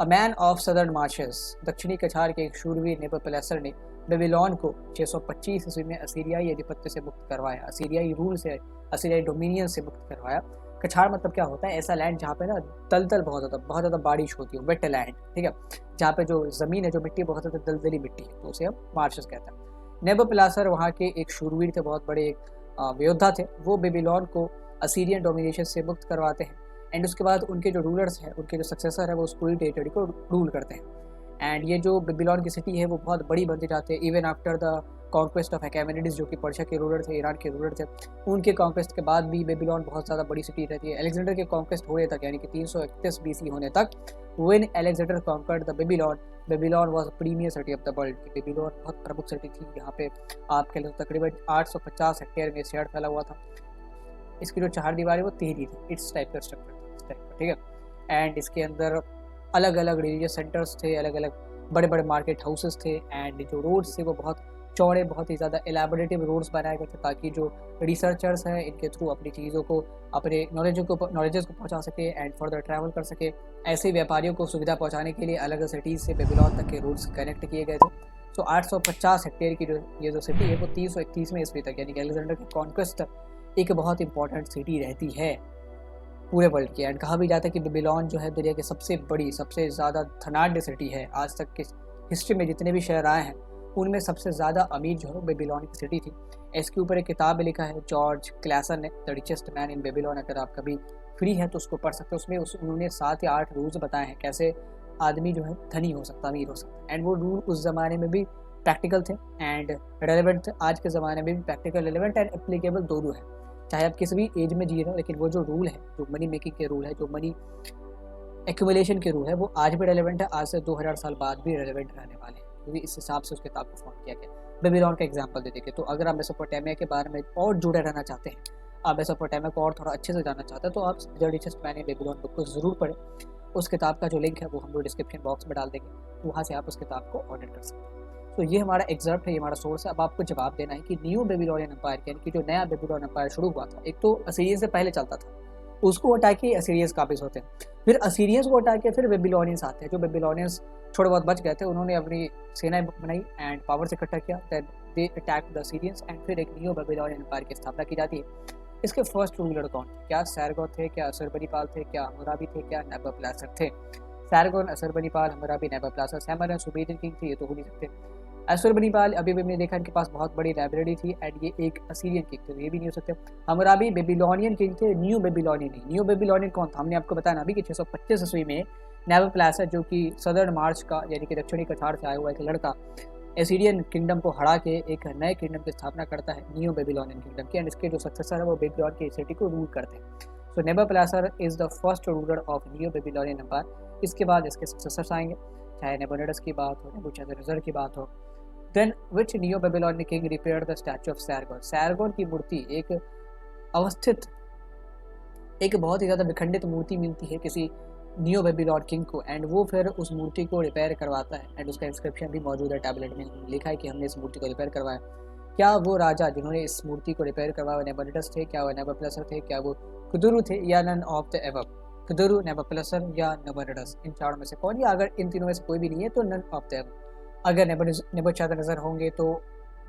A man of southern marches, दक्षिणी कछार के एक शूरवीर नेबुकदनेस्सर ने बेबीलोन को 625 ईस्वी में असीरियाई आधिपत्य से मुक्त करवाया, असीरियाई रूल से, असीरियाई डोमिनियन से मुक्त करवाया। कछार मतलब क्या होता है, ऐसा लैंड जहाँ पे ना दलदल बहुत ज़्यादा बारिश होती है, वेट लैंड, ठीक है, जहाँ पे जो ज़मीन है, जो मिट्टी बहुत ज़्यादा दलदली मिट्टी है, तो उसे हम मार्शेस कहते हैं। नेबुकदनेस्सर वहाँ के एक शूरवीर थे, बहुत बड़े एक योद्धा थे। वो बेबीलोन को असीरियन डोमिनेशन से मुक्त करवाते हैं एंड उसके बाद उनके जो रूलर्स हैं, उनके जो सक्सेसर है, वो उस पूरी टेरिटरी को रूल करते हैं। एंड ये जो बेबीलोन की सिटी है वो बहुत बड़ी बनती जाती है, even after the conquest of Achaemenids जो कि पर्शिया के रूलर थे, ईरान के रूलर थे, उनके कॉन्क्वेस्ट के बाद भी बेबीलोन बहुत ज़्यादा बड़ी सिटी रहती है। अलेक्जेंडर के कॉन्क्वेस्ट होने तक, यानी कि 331 BC होने तक, when Alexander conquered the Babylon, Babylon was premier city of the world. Babylon बहुत प्रमुख सिटी थी, यहाँ पे आप कह लो तकरीबन 850 हेक्टेयर में शहर फैला हुआ था। इसकी जो 4 दीवारें वो टेढ़ी थी, इट्स टाइप का स्ट्रक्चर था, इस टाइप का, ठीक है। एंड इसके अंदर अलग अलग रिलीजियस सेंटर्स थे, अलग अलग बड़े बड़े मार्केट हाउसेस थे एंड जो रोड्स थे वो बहुत चौड़े, बहुत ही ज़्यादा एलाबोरेटिव रोड्स बनाए गए थे ताकि जो रिसर्चर्स हैं इनके थ्रू अपनी चीज़ों को, अपने नॉलेजेस को पहुंचा सके एंड फर्दर ट्रैवल कर सके। ऐसे व्यापारियों को सुविधा पहुंचाने के लिए अलग अलग सिटीज़ से बेबीलोन तक के रोड्स कनेक्ट किए गए थे। तो 850 हेक्टेयर की ये जो सिटी है वो 331वें ईस्वी तक, यानी कि अलेक्जेंडर के कॉन्क्वेस्ट तक एक बहुत इंपॉर्टेंट सिटी रहती है पूरे वर्ल्ड की। एंड कहा भी जाता है कि बेबीलोन जो है दुनिया की सबसे बड़ी, सबसे ज़्यादा धनाढ्य सिटी है। आज तक के हिस्ट्री में जितने भी शहर आए हैं उनमें सबसे ज़्यादा अमीर जो है बेबीलोन की सिटी थी। इसके ऊपर एक किताब लिखा है जॉर्ज क्लैसन ने, the richest man in Babylon. अगर आप कभी फ्री है तो उसको पढ़ सकते हो। उसमें उन्होंने 7 या 8 रूल्स बताए हैं कैसे आदमी जो है धनी हो सकता, अमीर हो सकता। एंड वो रूल उस ज़माने में भी प्रैक्टिकल थे एंड रेलेवेंट थे, आज के ज़माने में भी प्रैक्टिकल, रेलेवेंट एंड एप्लीकेबल दोनों है। चाहे आप किसी भी एज में जी रहे हो, लेकिन वो जो रूल है, जो मनी मेकिंग के रूल है, जो मनी एक्यूमुलेशन के रूल है, वो आज भी रेलेवेंट है, आज से 2000 साल बाद भी रेलेवेंट रहने वाले हैं, क्योंकि इस हिसाब से उस किताब को फॉर्म किया गया। बेबीलोन का एग्जांपल दे देंगे, तो अगर आप मेसोपोटामिया के बारे में और जुड़े रहना चाहते हैं, आप मेसोपोटामिया को और थोड़ा अच्छे से जानना चाहते हैं, तो आप the richest man in Babylon book को ज़रूर पढ़ें। उस किताब का जो लिंक है वो हम लोग डिस्क्रिप्शन बॉक्स में डाल देंगे, तो वहाँ से आप उस किताब को ऑर्डर कर सकते हैं। तो ये हमारा एग्जर्प्ट है, ये हमारा सोर्स है। अब आपको जवाब देना है कि न्यू बेबीलोनियन एम्पायर, यानी कि जो नया बेबीलोन एम्पायर शुरू हुआ था, एक तो असीरियन से पहले चलता था, उसको हटा के असीरियंस काबिज होते हैं, फिर असीरियंस को हटा के फिर बेबीलोनियंस आते हैं। जो बेबीलोनियंस थोड़े बहुत बच गए थे, उन्होंने अपनी सेनाएं बनाई एंड पावर से इकट्ठा किया, then they attack the Assyrians and फिर एक न्यू बेबीलोनियन एम्पायर की स्थापना की जाती है। इसके फर्स्ट रूलर कौन थे? क्या सैरगोन थे, क्या अशुरबनिपाल थे, क्या हम्मुराबी थे, क्या नेबुकदनेस्सर थे? सैरगोन, अशुरबनिपाल, Hammurabi, Nebuchadnezzar, सैमर and Sumerian king थे, ये तो हो नहीं सकते। अशुरबनिपाल अभी भी हमने देखा इनके पास बहुत बड़ी लाइब्रेरी थी एंड ये एक असीरियन किंग थे, ये भी नहीं हो सकते। हम्मुराबी बेबीलोनियन किंग थे, न्यू बेबीलोनियन नहीं। न्यू बेबीलोनियन कौन था? हमने आपको बताया अभी कि 625 ईस्वी में नेबुकदनेस्सर जो कि सदर्न मार्च का, यानी कि दक्षिणी कछार से आया हुआ एक लड़का, एसीरियन किंगडम को हरा के एक नए किंगडम की स्थापना करता है, न्यू बेबीलोनियन किंगडम की। एंड इसके जो सक्सेसर है वो बेबीलोन की सिटी को रूल करते हैं। So Nebuchadnezzar is the first ruler of new Babylonian empire. इसके बाद इसके सक्सेसर्स आएंगे, चाहे नेबुकदनेस्सर की बात हो, नेबुकदनेस्सर की बात हो। Then which new Babylonian king repaired the statue of Sargon? Sargon की मूर्ति, एक अवस्थित, एक बहुत ही ज़्यादा विखंडित मूर्ति मिलती है किसी न्यू बेबीलोन किंग को, एंड वो फिर उस मूर्ति को रिपेयर करवाता है। एंड उसका इंस्क्रिप्शन भी मौजूद है टैबलेट में, लिखा है कि हमने इस मूर्ति को रिपेयर करवाया। क्या वो राजा जिन्होंने इस मूर्ति को रिपेयर करवाया नेबुलाडस थे, क्या वो नेबुकैसर थे, क्या वो कुदुरु थे, या नन ऑफ द एबव? कुदुरु, नेबुकैसर या नेबुलाडस, इन चारों में से कौन? या अगर इन तीनों में से कोई भी नहीं है तो नन ऑफ द एबव। अगर नेबुचादनेस्सर होंगे तो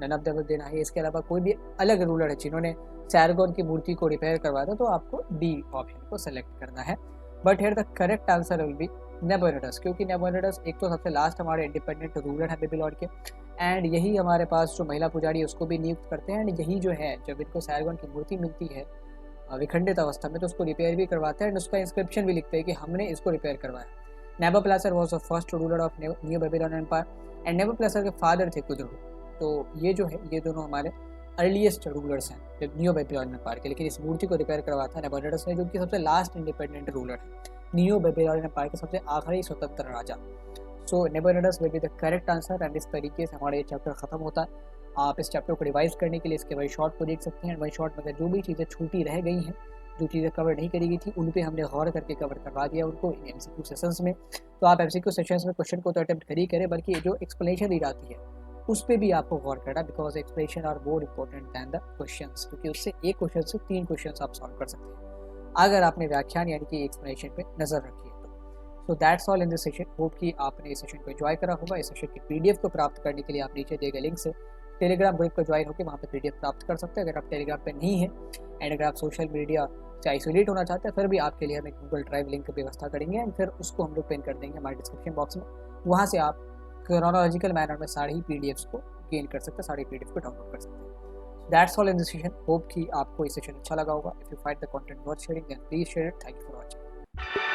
नन ऑफ द एबव देना है। इसके अलावा कोई भी अलग रूलर है जिन्होंने सैरगोन की मूर्ति को रिपेयर करवाया था तो आपको डी ऑप्शन को सेलेक्ट करना है। But here the correct answer will be Nabonidus, क्योंकि नेबुलाडस एक तो सबसे लास्ट हमारे इंडिपेंडेंट रूलर है बेबीलोन के, एंड यही हमारे पास जो महिला पुजारी है उसको भी नियुक्त करते हैं, एंड यही जो है जब इनको सैरगोन की मूर्ति मिलती है विखंडित अवस्था में तो उसको रिपेयर भी करवाते हैं, एंड उसका इंस्क्रिप्शन भी लिखते हैं कि हमने इसको रिपेयर करवाया। Nebuchadnezzar was the first ruler of new Babylon empire, and Nebuchadnezzar के फादर थे कुदुरु। तो ये जो है ये दोनों हमारे अर्लीस्ट रूलर्स हैं न्यू बेबीलोन एम्पायर के। लेकिन इस मूर्ति को रिपेयर करवाता है नेबुलाडस ने, जो कि सबसे लास्ट इंडिपेंडेंट रूलर है न्यू बेबीलोन एम्पायर के सबसे आखिरी स्वतंत्र राजा। So Nabonidus will be the correct answer, and इस तरीके से हमारा ये चैप्टर खत्म होता है। आप इस चैप्टर को रिवाइज करने के लिए इसके वन शॉट को देख सकते हैं। वन शॉट में अगर जो भी चीज़ें छूटी रह गई हैं, जो चीज़ें कवर नहीं करी गई थी, उन पे हमने गौर करके कवर करवा दिया उनको इन एमसीक्यू सेशंस में। तो आप एमसीक्यू सेशंस में क्वेश्चन को तो अटेम्प्ट कर ही करें, बल्कि जो एक्सप्लेनेशन दी जाती है उस पर भी आपको गौर करना, because explanation are more important than the questions, क्योंकि उससे एक क्वेश्चन से 3 क्वेश्चन आप सॉल्व कर सकते हैं अगर आपने व्याख्यान यानी कि एक्सप्लेनेशन पे नजर रखी है तो। So that's all in this session. Hope कि आपने इस सेशन को एंजॉय करा होगा। इस सेशन की पीडीएफ को प्राप्त करने के लिए आप नीचे दिए गए लिंक से टेलीग्राम ग्रुप को ज्वाइन होकर वहाँ पे पीडीएफ प्राप्त कर सकते हैं अगर आप टेलीग्राम पे नहीं है। एंड अगर आप सोशल मीडिया से आइसोलेट होना चाहते हैं फिर भी आपके लिए हम एक गूगल ड्राइव लिंक की व्यवस्था करेंगे, एंड फिर उसको हम लोग पिन कर देंगे हमारे डिस्क्रिप्शन बॉक्स में। वहाँ से आप क्रोनोलॉजिकल मैनर में सारी ही पीडीएफ्स को गेन कर सकते हैं, सारी पीडीएफ को डाउनलोड कर सकते हैं। That's all in this session. Hope कि आपको ये सेशन अच्छा लगा होगा। If you find the content worth sharing then please share it. Thank you for watching.